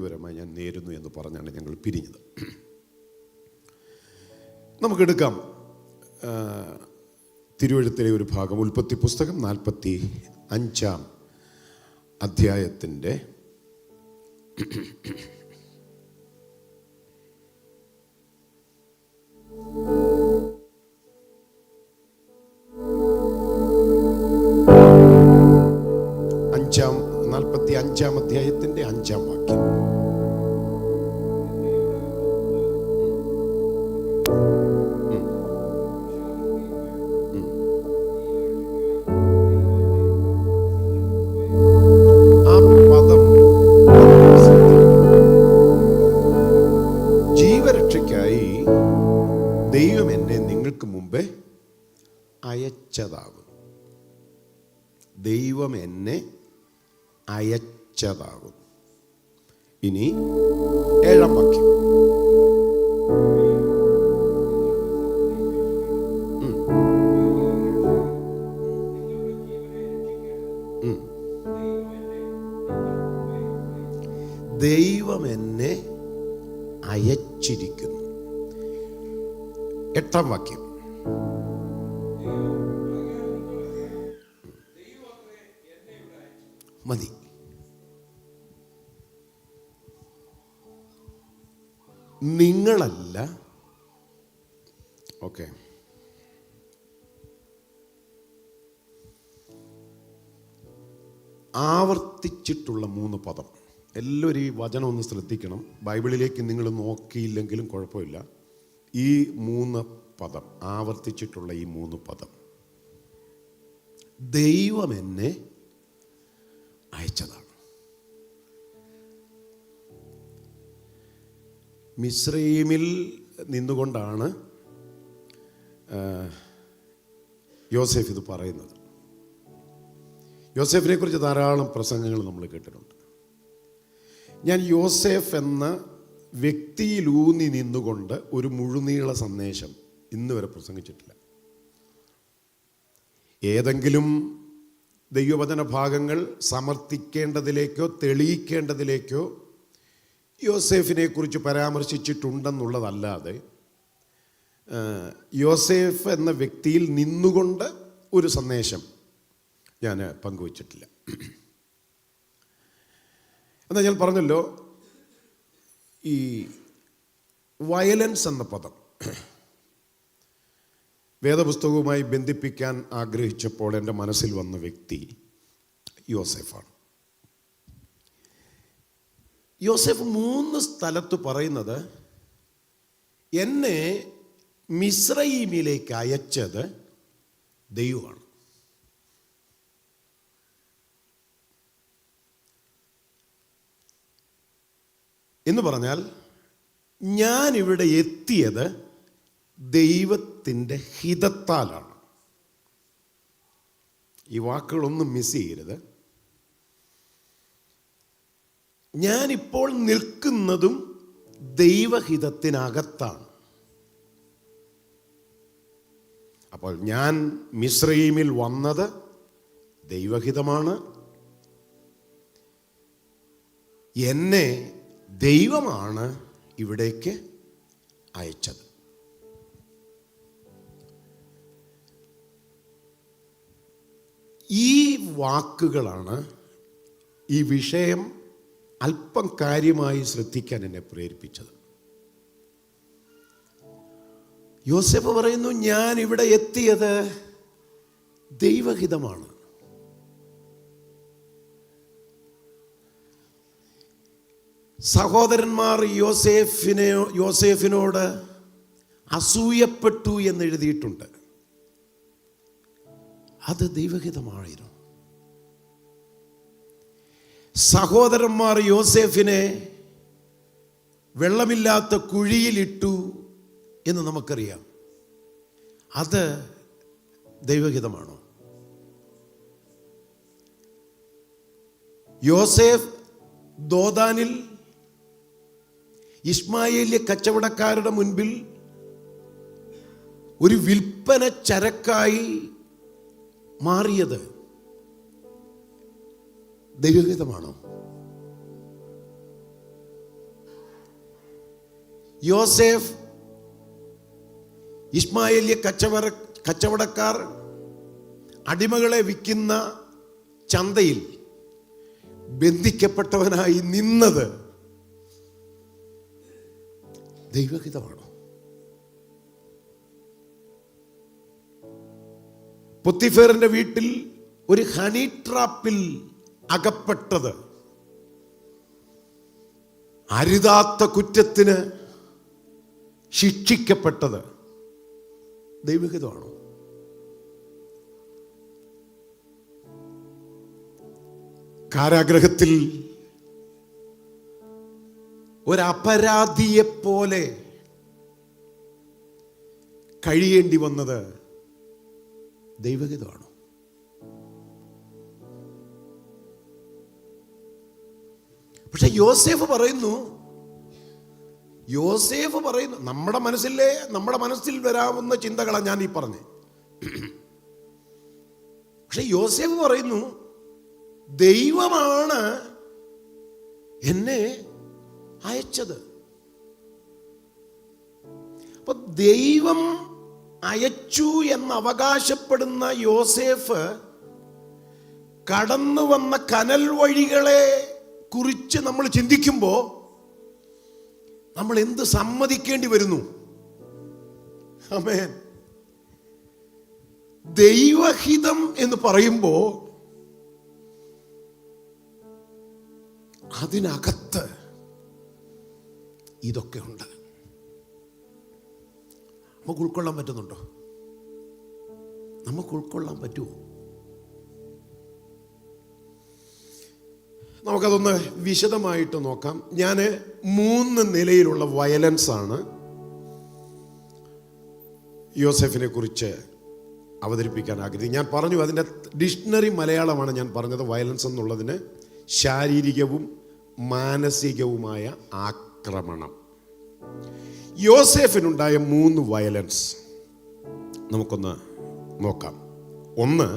പരമായി ഞാൻ നേരുന്നു എന്ന് പറഞ്ഞാണ് ഞങ്ങൾ പിരിഞ്ഞത്. നമുക്കെടുക്കാം തിരുവെഴുത്തിലെ ഒരു ഭാഗം, ഉൽപ്പത്തി പുസ്തകം 45-ാം അധ്യായത്തിൻ്റെ 45-ാം അധ്യായത്തിൻ്റെ 5-ാം വാക്യം. ആ പദം ജീവരക്ഷയ്ക്കായി ദൈവം എന്നെ നിങ്ങൾക്ക് മുമ്പേ അയച്ചതാകും. ദൈവം എന്നെ അയച്ചതാകും. ഇനി 7-ാം വാക്യം. ദൈവം എന്നെ അയച്ചിരിക്കുന്നു. 8-ാം വാക്യം. മതി. നിങ്ങളല്ല. ഓക്കെ, ആവർത്തിച്ചിട്ടുള്ള 3 പദം. എല്ലാവരും ഈ വചനം ഒന്ന് ശ്രദ്ധിക്കണം. ബൈബിളിലേക്ക് നിങ്ങൾ നോക്കിയില്ലെങ്കിലും കുഴപ്പമില്ല. ഈ 3 പദം, ആവർത്തിച്ചിട്ടുള്ള ഈ 3 പദം, ദൈവം എന്നെ അയച്ചതാണ്. മിസ്രയീമിൽ നിന്നുകൊണ്ടാണ് യോസേഫ് ഇത് പറയുന്നത്. യോസേഫിനെ കുറിച്ച് ധാരാളം പ്രസംഗങ്ങൾ നമ്മൾ കേട്ടിട്ടുണ്ട്. ഞാൻ യോസേഫ് എന്ന വ്യക്തിയിലൂന്നി നിന്നുകൊണ്ട് ഒരു മുഴുനീള സന്ദേശം ഇന്ന് വരെ പ്രസംഗിച്ചിട്ടില്ല. ഏതെങ്കിലും ദൈവവചന ഭാഗങ്ങൾ സമർത്ഥിക്കേണ്ടതിലേക്കോ തെളിയിക്കേണ്ടതിലേക്കോ യോസേഫിനെ കുറിച്ച് പരാമർശിച്ചിട്ടുണ്ടെന്നുള്ളതല്ലാതെ യോസേഫ് എന്ന വ്യക്തിയിൽ നിന്നുകൊണ്ട് ഒരു സന്ദേശം ഞാൻ പങ്കുവച്ചിട്ടില്ല. എന്നാൽ ഞാൻ പറഞ്ഞല്ലോ, ഈ വയലൻസ് എന്ന പദം വേദപുസ്തകവുമായി ബന്ധിപ്പിക്കാൻ ആഗ്രഹിച്ചപ്പോൾ എൻ്റെ മനസ്സിൽ വന്ന വ്യക്തി യോസേഫാണ്. യോസേഫ് 3 സ്ഥലത്ത് പറയുന്നത് എന്നെ മിസ്രയീമിലേക്ക് അയച്ചത് ദൈവമാണ്. എന്ന് പറഞ്ഞാൽ ഞാനിവിടെ എത്തിയത് ദൈവത്തിൻ്റെ ഹിതത്താലാണ്. ഈ വാക്കുകളൊന്നും മിസ് ചെയ്യരുത്. ഞാനിപ്പോൾ നിൽക്കുന്നതും ദൈവഹിതത്തിനകത്താണ്. അപ്പോൾ ഞാൻ മിസ്രയീമിൽ വന്നത് ദൈവഹിതമാണ്. എന്നെ ദൈവമാണ് ഇവിടേക്ക് അയച്ചത്. ഈ വാക്കുകളാണ് ഈ വിഷയം അല്പം കാര്യമായി ശ്രദ്ധിക്കാൻ എന്നെ പ്രേരിപ്പിച്ചത്. യോസേഫ് പറയുന്നു, ഞാൻ ഇവിടെ എത്തിയത് ദൈവഹിതമാണ്. സഹോദരന്മാർ യോസേഫിനോട് അസൂയപ്പെട്ടു എന്ന് എഴുതിയിട്ടുണ്ട്. അത് ദൈവഹിതമായിരുന്നു. സഹോദരന്മാർ യോസേഫിനെ വെള്ളമില്ലാത്ത കുഴിയിലിട്ടു എന്ന് നമുക്കറിയാം. അത് ദൈവഹിതമാണോ? യോസേഫ് ദോദാനിൽ ഇസ്മായേലിയ കച്ചവടക്കാരുടെ മുൻപിൽ ഒരു വിൽപ്പന ചരക്കായി മാറിയത് ദൈവഹിതമാണോ? യോസേഫ് ഇസ്മായേലിയ കച്ചവടക്കാർ അടിമകളെ വിൽക്കുന്ന ചന്തയിൽ ബന്ധിക്കപ്പെട്ടവനായി നിന്നത് ദൈവഹിതമാണോ? പൊത്തിഫേറിന്റെ വീട്ടിൽ ഒരു ഹണി ട്രാപ്പിൽ അകപ്പെട്ടത് അരുതാത്ത കുറ്റത്തിന് ശിക്ഷിക്കപ്പെട്ടത് ദൈവഹിതമാണോ? കാരാഗ്രഹത്തിൽ ഒരപരാധിയെപ്പോലെ കഴിയേണ്ടി വന്നത് ദൈവഹിതമാണോ? പക്ഷെ യോസേഫ് പറയുന്നു നമ്മുടെ മനസ്സിൽ വരാവുന്ന ചിന്തകളാണ് ഞാൻ ഈ പറഞ്ഞത്. പക്ഷെ യോസേഫ് പറയുന്നു, ദൈവമാണ് എന്നെ അയച്ചത്. അപ്പൊ ദൈവം അയച്ചു എന്ന് അവകാശപ്പെടുന്ന യോസേഫ് കടന്നു വന്ന കനൽ വഴികളെ കുറിച്ച് നമ്മൾ ചിന്തിക്കുമ്പോൾ നമ്മൾ എന്ത് സമ്മതിക്കേണ്ടി വരുന്നു? ആമേൻ. ദൈവഹിതം എന്ന് പറയുമ്പോൾ അതിനകത്ത് ഇതൊക്കെ ഉണ്ട്. നമുക്ക് ഉൾക്കൊള്ളാൻ പറ്റുന്നുണ്ടോ? നമുക്ക് ഉൾക്കൊള്ളാൻ പറ്റുമോ? നമുക്കതൊന്ന് വിശദമായിട്ട് നോക്കാം. ഞാൻ 3 നിലയിലുള്ള വയലൻസ് ആണ് യോസെഫിനെ കുറിച്ച് അവതരിപ്പിക്കാൻ ആഗ്രഹിക്കുന്നത്. ഞാൻ പറഞ്ഞു, അതിൻ്റെ ഡിക്ഷണറി മലയാളമാണ് ഞാൻ പറഞ്ഞത്. വയലൻസ് എന്നുള്ളതിന് ശാരീരികവും മാനസികവുമായ ആക്രമണം. യോസെഫിനുണ്ടായ 3 വയലൻസ് നമുക്കൊന്ന് നോക്കാം. 1,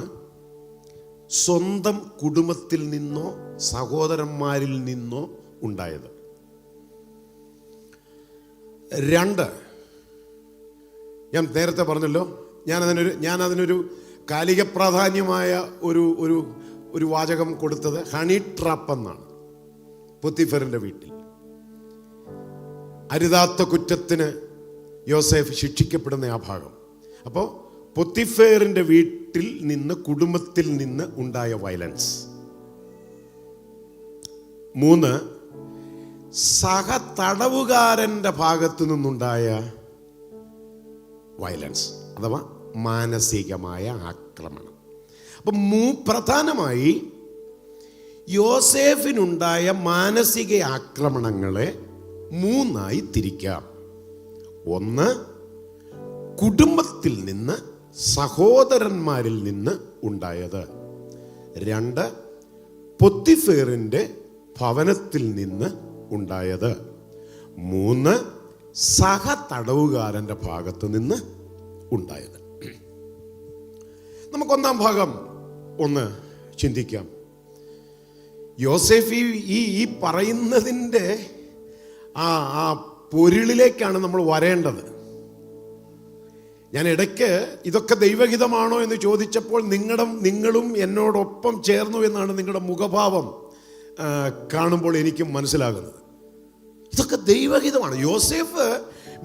സ്വന്തം കുടുംബത്തിൽ നിന്നോ സഹോദരന്മാരിൽ നിന്നോ ഉണ്ടായത്. 2, ഞാൻ നേരത്തെ പറഞ്ഞല്ലോ, ഞാനതിനൊരു കാലിക പ്രാധാന്യമായ ഒരു വാചകം കൊടുത്തത് ഹണി ട്രാപ്പ് എന്നാണ്. പൊത്തിഫറിന്റെ വീട്ടിൽ അരുതാത്ത കുറ്റത്തിന് യോസേഫ് ശിക്ഷിക്കപ്പെടുന്ന ആ ഭാഗം. അപ്പോൾ പൊത്തിഫേറിന്റെ വീട്ടിൽ നിന്ന്, കുടുംബത്തിൽ നിന്ന് ഉണ്ടായ വയലൻസ്. 3, സഹ തടവുകാരന്റെ ഭാഗത്തു നിന്നുണ്ടായ വയലൻസ് അഥവാ മാനസികമായ ആക്രമണം. അപ്പം പ്രധാനമായി യോസേഫിനുണ്ടായ മാനസിക ആക്രമണങ്ങളെ 3ആയി തിരിക്കാം. 1, കുടുംബത്തിൽ നിന്ന്, സഹോദരന്മാരിൽ നിന്ന് ഉണ്ടായത്. 2, പൊത്തിഫേറിന്റെ ഭവനത്തിൽ നിന്ന് ഉണ്ടായത്. 3, സഹ തടവുകാരന്റെ ഭാഗത്ത് നിന്ന് ഉണ്ടായത്. നമുക്ക് 1-ാം ഭാഗം ഒന്ന് ചിന്തിക്കാം. യോസേഫ് ഈ പറയുന്നതിൻ്റെ ആ പൊരുളിലേക്കാണ് നമ്മൾ വരേണ്ടത്. ഞാൻ ഇടയ്ക്ക് ഇതൊക്കെ ദൈവഹിതമാണോ എന്ന് ചോദിച്ചപ്പോൾ നിങ്ങളും എന്നോടൊപ്പം ചേർന്നു എന്നാണ് നിങ്ങളുടെ മുഖഭാവം കാണുമ്പോൾ എനിക്കും മനസ്സിലാകുന്നത്. ഇതൊക്കെ ദൈവഹിതമാണ്. യോസേഫ്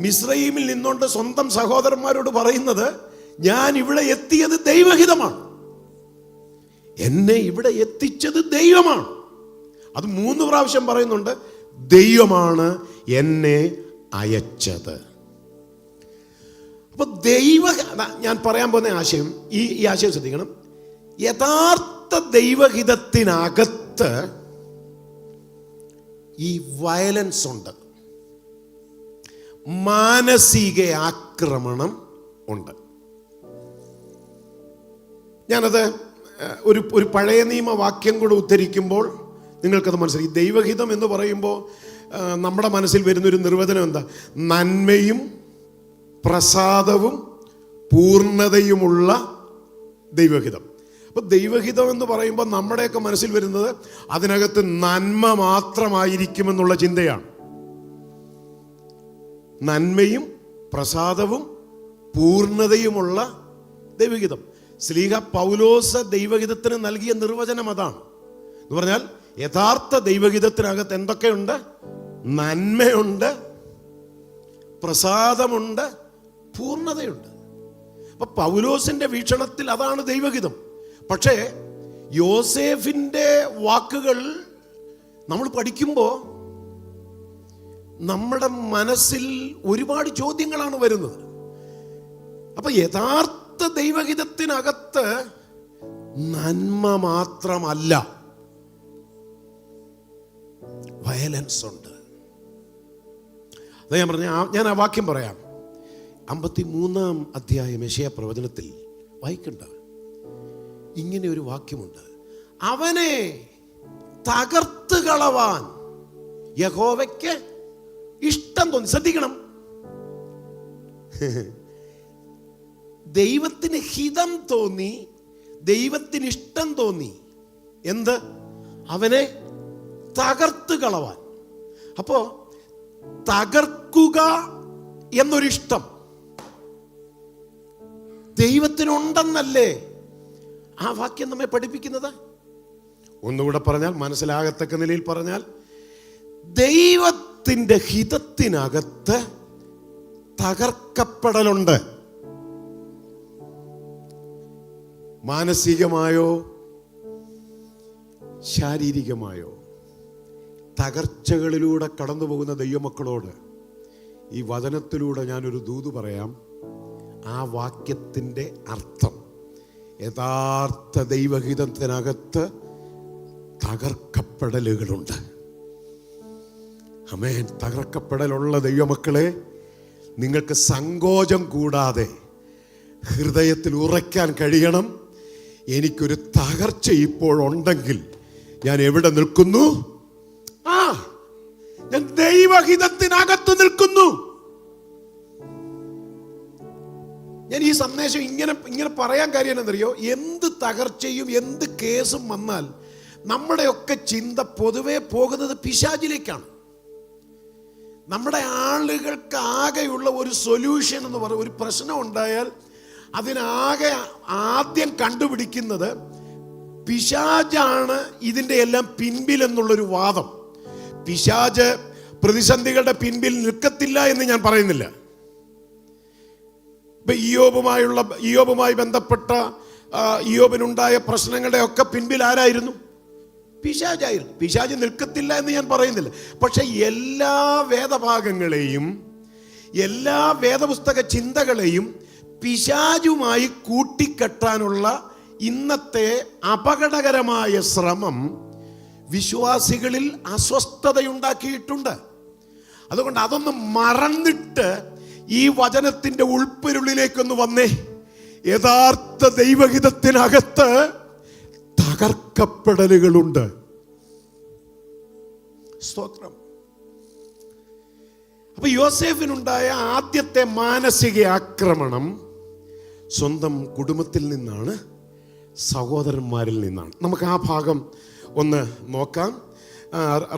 മിസ്രയീമിൽ നിന്നുകൊണ്ട് സ്വന്തം സഹോദരന്മാരോട് പറയുന്നത്, ഞാൻ ഇവിടെ എത്തിയത് ദൈവഹിതമാണ്, എന്നെ ഇവിടെ എത്തിച്ചത് ദൈവമാണ്. അത് 3 പ്രാവശ്യം പറയുന്നുണ്ട്, ദൈവമാണ് എന്നെ അയച്ചത്. അപ്പൊ ഞാൻ പറയാൻ പോകുന്ന ആശയം, ഈ ആശയം ശ്രദ്ധിക്കണം. യഥാർത്ഥ ദൈവഹിതത്തിനകത്ത് ഈ വയലൻസ് ഉണ്ട്, മാനസിക ആക്രമണം ഉണ്ട്. ഞാനത് ഒരു പഴയ നിയമ വാക്യം കൂടെ ഉദ്ധരിക്കുമ്പോൾ നിങ്ങൾക്കത് മനസ്സിലായി. ദൈവഹിതം എന്ന് പറയുമ്പോൾ നമ്മുടെ മനസ്സിൽ വരുന്നൊരു നിർവചനം എന്താ? നന്മയും പ്രസാദവും പൂർണ്ണതയുമുള്ള ദൈവഹിതം. അപ്പൊ ദൈവഹിതം എന്ന് പറയുമ്പോൾ നമ്മുടെയൊക്കെ മനസ്സിൽ വരുന്നത് അതിനകത്ത് നന്മ മാത്രമായിരിക്കുമെന്നുള്ള ചിന്തയാണ്. നന്മയും പ്രസാദവും പൂർണ്ണതയുമുള്ള ദൈവഹിതം. ശ്ലീഹ പൗലോസ് ദൈവഹിതത്തിന് നൽകിയ നിർവചനം അതാണ്. എന്ന് പറഞ്ഞാൽ യഥാർത്ഥ ദൈവഹിതത്തിനകത്ത് എന്തൊക്കെയുണ്ട്? നന്മയുണ്ട്, പ്രസാദമുണ്ട്, പൂർണ്ണതയുണ്ട്. അപ്പൊ പൗലോസിന്റെ വീക്ഷണത്തിൽ അതാണ് ദൈവഹിതം. പക്ഷേ യോസേഫിന്റെ വാക്കുകൾ നമ്മൾ പഠിക്കുമ്പോൾ നമ്മുടെ മനസ്സിൽ ഒരുപാട് ചോദ്യങ്ങളാണ് വരുന്നത്. അപ്പൊ യഥാർത്ഥ ദൈവഹിതത്തിനകത്ത് നന്മ മാത്രമല്ല, വയലൻസ് ഉണ്ട്. അതാ ഞാൻ പറഞ്ഞ, ഞാൻ ആ വാക്യം പറയാം. 53-ാം അധ്യായം യെശയ്യാ പ്രവചനത്തിൽ വായിക്കണ്ട, ഇങ്ങനെ ഒരു വാക്യമുണ്ട്: അവനെ തകർത്ത് കളവാൻ യഹോവയ്ക്ക് ഇഷ്ടം തോന്നി. ശ്രദ്ധിക്കണം, ദൈവത്തിന് ഹിതം തോന്നി, ദൈവത്തിന് ഇഷ്ടം തോന്നി. എന്ത്? അവനെ തകർത്ത് കളവാൻ. അപ്പോ തകർക്കുക എന്നൊരിഷ്ടം ദൈവത്തിനുണ്ടെന്നല്ലേ ആ വാക്യം നമ്മെ പഠിപ്പിക്കുന്നത്? ഒന്നുകൂടെ പറഞ്ഞാൽ, മനസ്സിലാകത്തക്ക നിലയിൽ പറഞ്ഞാൽ, ദൈവത്തിൻ്റെ ഹിതത്തിനകത്ത് തകർക്കപ്പെടലുണ്ട്. മാനസികമായോ ശാരീരികമായോ തകർച്ചകളിലൂടെ കടന്നു പോകുന്ന ദൈവമക്കളോട് ഈ വചനത്തിലൂടെ ഞാനൊരു ദൂത് പറയാം. ആ വാക്യത്തിൻ്റെ അർത്ഥം, യഥാർത്ഥ ദൈവഹിതത്തിനകത്ത് തകർക്കപ്പെടലുകളുണ്ട്. ആമേൻ. തകർക്കപ്പെടലുള്ള ദൈവമക്കളെ, നിങ്ങൾക്ക് സങ്കോചം കൂടാതെ ഹൃദയത്തിൽ ഉറയ്ക്കാൻ കഴിയണം. എനിക്കൊരു തകർച്ച ഇപ്പോഴുണ്ടെങ്കിൽ ഞാൻ എവിടെ നിൽക്കുന്നു? ഞാൻ ദൈവഹിതത്തിനകത്ത് നിൽക്കുന്നു. ഞാൻ ഈ സന്ദേശം ഇങ്ങനെ പറയാൻ കാര്യം എന്നറിയോ? എന്ത് തകർച്ചയും എന്ത് കേസും വന്നാൽ നമ്മുടെയൊക്കെ ചിന്ത പൊതുവെ പോകുന്നത് പിശാചിലേക്കാണ്. നമ്മുടെ ആളുകൾക്ക് ആകെയുള്ള ഒരു സൊല്യൂഷൻ എന്ന് പറയുന്ന, ഒരു പ്രശ്നം ഉണ്ടായാൽ അതിനാകെ ആദ്യം കണ്ടുപിടിക്കുന്നത് പിശാചാണ് ഇതിൻ്റെ എല്ലാം പിൻപിൽ എന്നുള്ളൊരു വാദം. പിശാച് പ്രതിസന്ധികളുടെ പിൻപിൽ നിൽക്കത്തില്ല എന്ന് ഞാൻ പറയുന്നില്ല. ഇപ്പൊ ഇയ്യോബുമായി ബന്ധപ്പെട്ട ഇയ്യോബിനുണ്ടായ പ്രശ്നങ്ങളുടെ ഒക്കെ പിൻപിൽ ആരായിരുന്നു? പിശാചായിരുന്നു. പിശാച് നിൽക്കത്തില്ല എന്ന് ഞാൻ പറയുന്നില്ല. പക്ഷെ എല്ലാ വേദഭാഗങ്ങളെയും എല്ലാ വേദപുസ്തക ചിന്തകളെയും പിശാചുമായി കൂട്ടിക്കെട്ടാനുള്ള ഇന്നത്തെ അപകടകരമായ ശ്രമം വിശ്വാസികളിൽ അസ്വസ്ഥതയുണ്ടാക്കിയിട്ടുണ്ട്. അതുകൊണ്ട് അതൊന്ന് മറന്നിട്ട് ഈ വചനത്തിന്റെ ഉൾപ്പൊരുളിലേക്കൊന്ന് വന്നേ. യഥാർത്ഥ ദൈവഹിതത്തിനകത്ത് തകർക്കപ്പെടലുകളുണ്ട്. സ്തോത്രം. അപ്പൊ യോസേഫിനുണ്ടായ ആദ്യത്തെ മാനസിക ആക്രമണം സ്വന്തം കുടുംബത്തിൽ നിന്നാണ്, സഹോദരന്മാരിൽ നിന്നാണ്. നമുക്ക് ആ ഭാഗം ഒന്ന് നോക്കാം.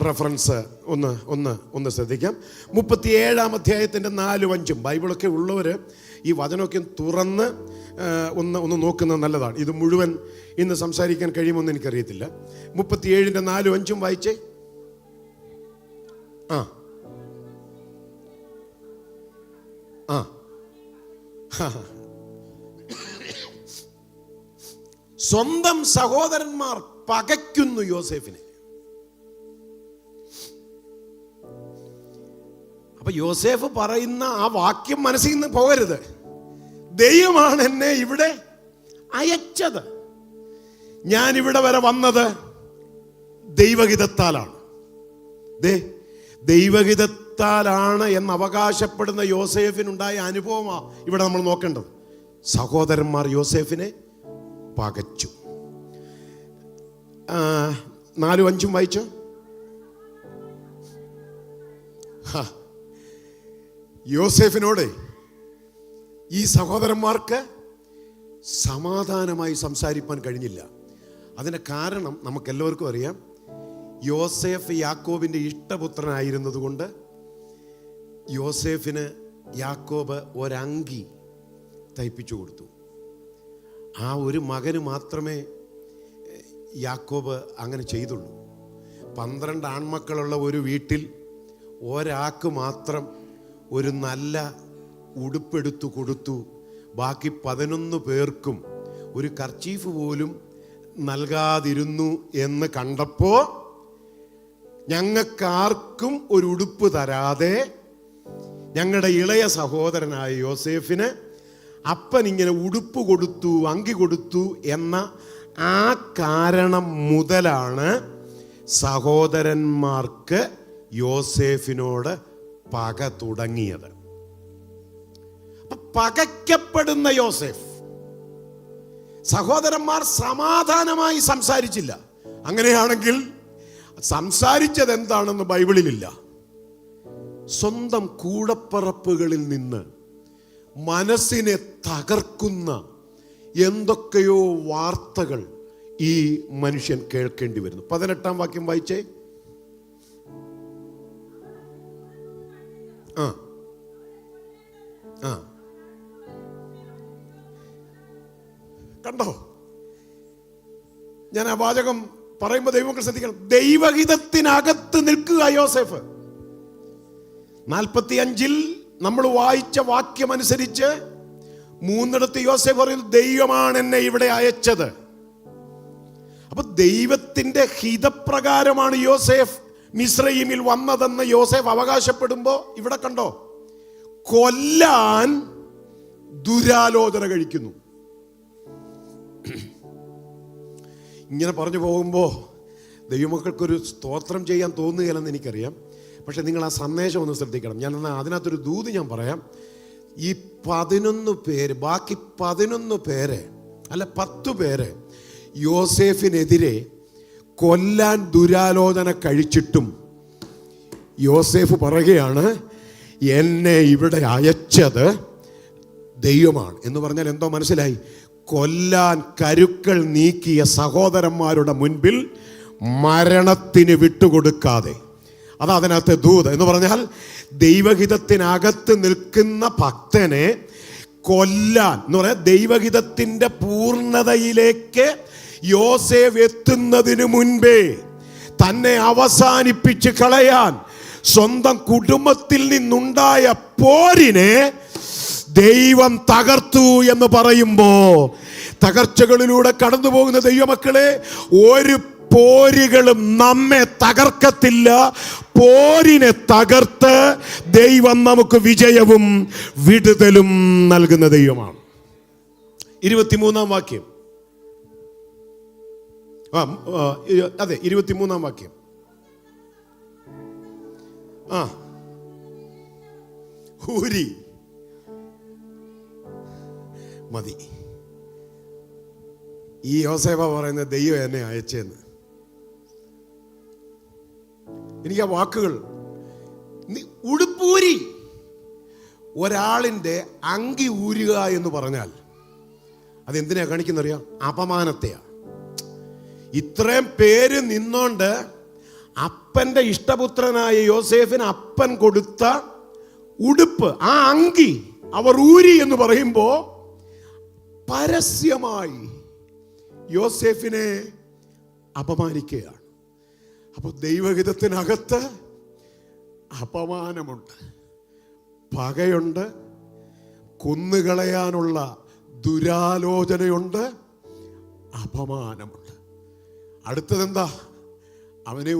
റെഫറൻസ് ഒന്ന് ശ്രദ്ധിക്കാം. 37-ാം അധ്യായത്തിൻ്റെ 4-5 ബൈബിളൊക്കെ ഉള്ളവർ ഈ വചനമൊക്കെ തുറന്ന് ഒന്ന് നോക്കുന്നത് നല്ലതാണ്. ഇത് മുഴുവൻ ഇന്ന് സംസാരിക്കാൻ കഴിയുമെന്ന് എനിക്കറിയത്തില്ല. 37-ന്റെ 4-5 വായിച്ചേ. സ്വന്തം സഹോദരന്മാർ പകയ്ക്കുന്നു യോസേഫിനെ. അപ്പൊ യോസേഫ് പറയുന്ന ആ വാക്യം മനസ്സിൽ നിന്ന് പോകരുത്. ദൈവമാണ് എന്നെ ഇവിടെ അയച്ചത്. ഞാൻ ഇവിടെ വരെ വന്നത് ദൈവഹിതത്താലാണ്. ദൈവഹിതത്താലാണ് എന്ന് അവകാശപ്പെടുന്ന യോസേഫിനുണ്ടായ അനുഭവമാണ് ഇവിടെ നമ്മൾ നോക്കേണ്ടത്. സഹോദരന്മാർ യോസേഫിനെ പകച്ചു. 4-5 വായിച്ചോ. യോസേഫിനോട് ഈ സഹോദരന്മാർക്ക് സമാധാനമായി സംസാരിക്കാൻ കഴിഞ്ഞില്ല. അതിന് കാരണം നമുക്കെല്ലാവർക്കും അറിയാം. യോസേഫ് യാക്കോബിൻ്റെ ഇഷ്ടപുത്രനായിരുന്നത് കൊണ്ട് യോസേഫിന് യാക്കോബ് ഒരങ്കി തയ്പ്പിച്ചു കൊടുത്തു. ആ ഒരു മകന് മാത്രമേ യാക്കോബ് അങ്ങനെ ചെയ്തുള്ളൂ. 12 ആൺമക്കളുള്ള ഒരു വീട്ടിൽ ഒരാൾക്ക് മാത്രം ഒരു നല്ല ഉടുപ്പെടുത്തു കൊടുത്തു. ബാക്കി 11 പേർക്കും ഒരു കർച്ചീഫ് പോലും നൽകാതിരുന്നു എന്ന് കണ്ടപ്പോൾ ഞങ്ങൾക്കാർക്കും ഒരു ഉടുപ്പ് തരാതെ ഞങ്ങളുടെ ഇളയ സഹോദരനായ യോസേഫിന് അപ്പൻ ഇങ്ങനെ ഉടുപ്പ് കൊടുത്തു, അങ്കി കൊടുത്തു എന്ന ആ കാരണം മുതലാണ് സഹോദരന്മാർക്ക് യോസേഫിനോട് പക തുടങ്ങിയത്. പകയ്ക്കപ്പെടുന്ന യോസേഫ്, സഹോദരന്മാർ സമാധാനമായി സംസാരിച്ചില്ല. അങ്ങനെയാണെങ്കിൽ സംസാരിച്ചത് എന്താണെന്ന് ബൈബിളിലില്ല. സ്വന്തം കൂടപ്പറപ്പുകളിൽ നിന്ന് മനസ്സിനെ തകർക്കുന്ന എന്തൊക്കെയോ വാർത്തകൾ ഈ മനുഷ്യൻ കേൾക്കേണ്ടി വരുന്നു. 18-ാം വാക്യം വായിച്ചേ. കണ്ടോ? ഞാൻ ആ വാചകം പറയുമ്പോൾ ദൈവമക്കൾ ശ്രദ്ധിക്കണം. ദൈവഹിതത്തിനകത്ത് നിൽക്കുക യോസേഫ്. 45-ൽ നമ്മൾ വായിച്ച വാക്യമനുസരിച്ച് 3 യോസേഫ് പറയുന്നു, ദൈവമാണ് എന്നെ ഇവിടെ അയച്ചത്. അപ്പൊ ദൈവത്തിന്റെ ഹിതപ്രകാരമാണ് യോസേഫ് മിസ്രയീമിൽ വന്നതെന്ന് യോസേഫ് അവകാശപ്പെടുമ്പോ ഇവിടെ കണ്ടോ, കൊല്ലാൻ ദുരാലോചന കഴിക്കുന്നു. ഇങ്ങനെ പറഞ്ഞു പോകുമ്പോൾ ദൈവമക്കൾക്കൊരു സ്തോത്രം ചെയ്യാൻ തോന്നുകയില്ലെന്ന് എനിക്കറിയാം. പക്ഷെ നിങ്ങൾ ആ സന്ദേശം ഒന്ന് ശ്രദ്ധിക്കണം. ഞാൻ എന്നാൽ അതിനകത്തൊരു ദൂത് ഞാൻ പറയാം. ഈ 11 പേര്, ബാക്കി 11 പേര് അല്ല 10 പേര് യോസേഫിനെതിരെ കൊല്ലാൻ ദുരാലോചന കഴിച്ചിട്ടും യോസേഫ് പറയുകയാണ്, എന്നെ ഇവിടെ അയച്ചത് ദൈവമാണ് എന്ന് പറഞ്ഞാൽ എന്തോ മനസ്സിലായി. കൊല്ലാൻ കരുക്കൾ നീക്കിയ സഹോദരന്മാരുടെ മുൻപിൽ മരണത്തിന് വിട്ടുകൊടുക്കാതെ, അതാ അതിനകത്ത് ദൂത് എന്ന് പറഞ്ഞാൽ ദൈവഹിതത്തിനകത്ത് നിൽക്കുന്ന ഭക്തനെ കൊല്ലാൻ എന്ന് പറയാൻ ദൈവഹിതത്തിന്റെ പൂർണ്ണതയിലേക്ക് യോസേഫ് എത്തുന്നതിന് മുൻപേ തന്നെ അവസാനിപ്പിച്ച് കളയാൻ സ്വന്തം കുടുംബത്തിൽ നിന്നുണ്ടായ പോരിനെ ദൈവം തകർത്തു എന്ന് പറയുമ്പോ, തകർച്ചകളിലൂടെ കടന്നു പോകുന്ന ദൈവമക്കളെ, ഒരു പോരുകളും നമ്മെ തകർക്കത്തില്ല. പോരിനെ തകർത്ത് ദൈവം നമുക്ക് വിജയവും വിടുതലും നൽകുന്ന ദൈവമാണ്. 23-ാം വാക്യം. അതെ, 23-ാം വാക്യം. ഊരി മതി. ഈ യോസേഫ പറയുന്ന ദൈവം എന്നെ അയച്ചെന്ന്. എനിക്ക് ആ വാക്കുകൾ, ഉടുപ്പൂരി ഒരാളിൻ്റെ അങ്കി ഊരുക എന്ന് പറഞ്ഞാൽ അതെന്തിനാ കാണിക്കുന്നറിയാം? അപമാനത്തെയാ. ഇത്രയും പേര് നിന്നോണ്ട് അപ്പൻ്റെ ഇഷ്ടപുത്രനായ യോസേഫിന് അപ്പൻ കൊടുത്ത ഉടുപ്പ്, ആ അങ്കി അവർ ഊരി എന്ന് പറയുമ്പോ പരസ്യമായി യോസേഫിനെ അപമാനിക്കുകയാണ്. അപ്പൊ ദൈവഹിതത്തിനകത്ത് അപമാനമുണ്ട്, പകയുണ്ട്, കൊന്നുകളയാനുള്ള ദുരാലോചനയുണ്ട്, അപമാനമുണ്ട്. അടുത്തതെന്താ? അവനെ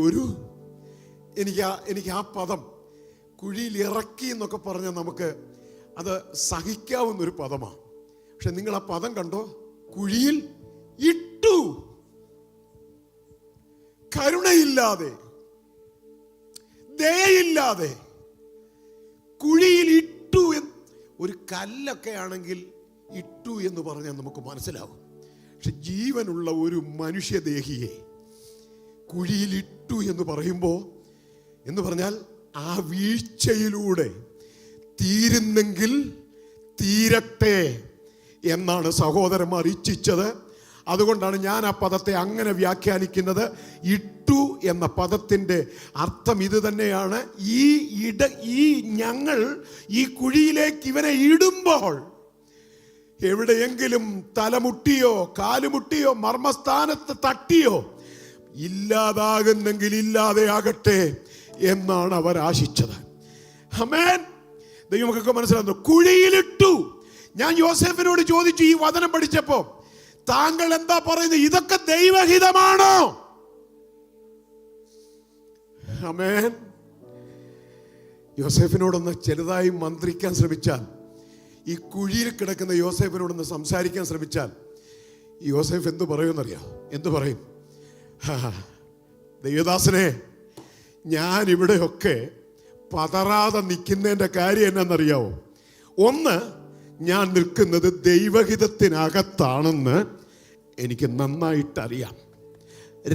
എനിക്ക് ആ പദം കുഴിയിൽ ഇറക്കി എന്നൊക്കെ പറഞ്ഞാൽ നമുക്ക് അത് സഹിക്കാവുന്നൊരു പദമാണ്. പക്ഷെ നിങ്ങൾ ആ പദം കണ്ടോ? കുഴിയിൽ ഇട്ടു. കരുണയില്ലാതെ, ദയയില്ലാതെ കുഴിയിൽ ഇട്ടു. ഒരു കല്ലൊക്കെ ആണെങ്കിൽ ഇട്ടു എന്ന് പറഞ്ഞാൽ നമുക്ക് മനസ്സിലാവും. പക്ഷെ ജീവനുള്ള ഒരു മനുഷ്യദേഹിയെ കുഴിയിലിട്ടു എന്ന് പറയുമ്പോൾ, എന്ന് പറഞ്ഞാൽ ആ വീഴ്ചയിലൂടെ തീരുന്നെങ്കിൽ തീരട്ടെ എന്നാണ് സഹോദരന്മാർ ഇച്ഛിച്ചത്. അതുകൊണ്ടാണ് ഞാൻ ആ പദത്തെ അങ്ങനെ വ്യാഖ്യാനിക്കുന്നത്. ഇട്ടു എന്ന പദത്തിൻ്റെ അർത്ഥം ഇത് തന്നെയാണ്. ഞങ്ങൾ ഈ കുഴിയിലേക്ക് ഇവനെ ഇടുമ്പോൾ എവിടെയെങ്കിലും തലമുട്ടിയോ കാലുമുട്ടിയോ മർമ്മസ്ഥാനത്ത് തട്ടിയോ ഇല്ലാതാകുന്നെങ്കിൽ ഇല്ലാതെ ആകട്ടെ എന്നാണ് അവർ ആശിച്ചത്. ആമേൻ. ദൈവമൊക്കെ മനസ്സിലാകുന്നു. കുഴിയിലിട്ടു. ഞാൻ യോസേഫിനോട് ചോദിച്ചു, ഈ വചനം പഠിച്ചപ്പോ താങ്കൾ എന്താ പറയുന്നത്? ഇതൊക്കെ ദൈവഹിതമാണോ? ആമേൻ. യോസേഫിനോടൊന്ന് ചെറുതായി മന്ത്രിക്കാൻ ശ്രമിച്ചാൽ, ഈ കുഴിയിൽ കിടക്കുന്ന യോസേഫിനോടൊന്ന് സംസാരിക്കാൻ ശ്രമിച്ചാൽ യോസേഫ് എന്തു പറയുമെന്നറിയാം? എന്തു പറയും? ദൈവദാസനെ, ഞാൻ ഇവിടെയൊക്കെ പതറാതെ നിൽക്കുന്നതിൻ്റെ കാര്യം എന്നാണെന്നറിയാവോ? ഒന്ന്, ഞാൻ നിൽക്കുന്നത് ദൈവഹിതത്തിനകത്താണെന്ന് എനിക്ക് നന്നായിട്ടറിയാം.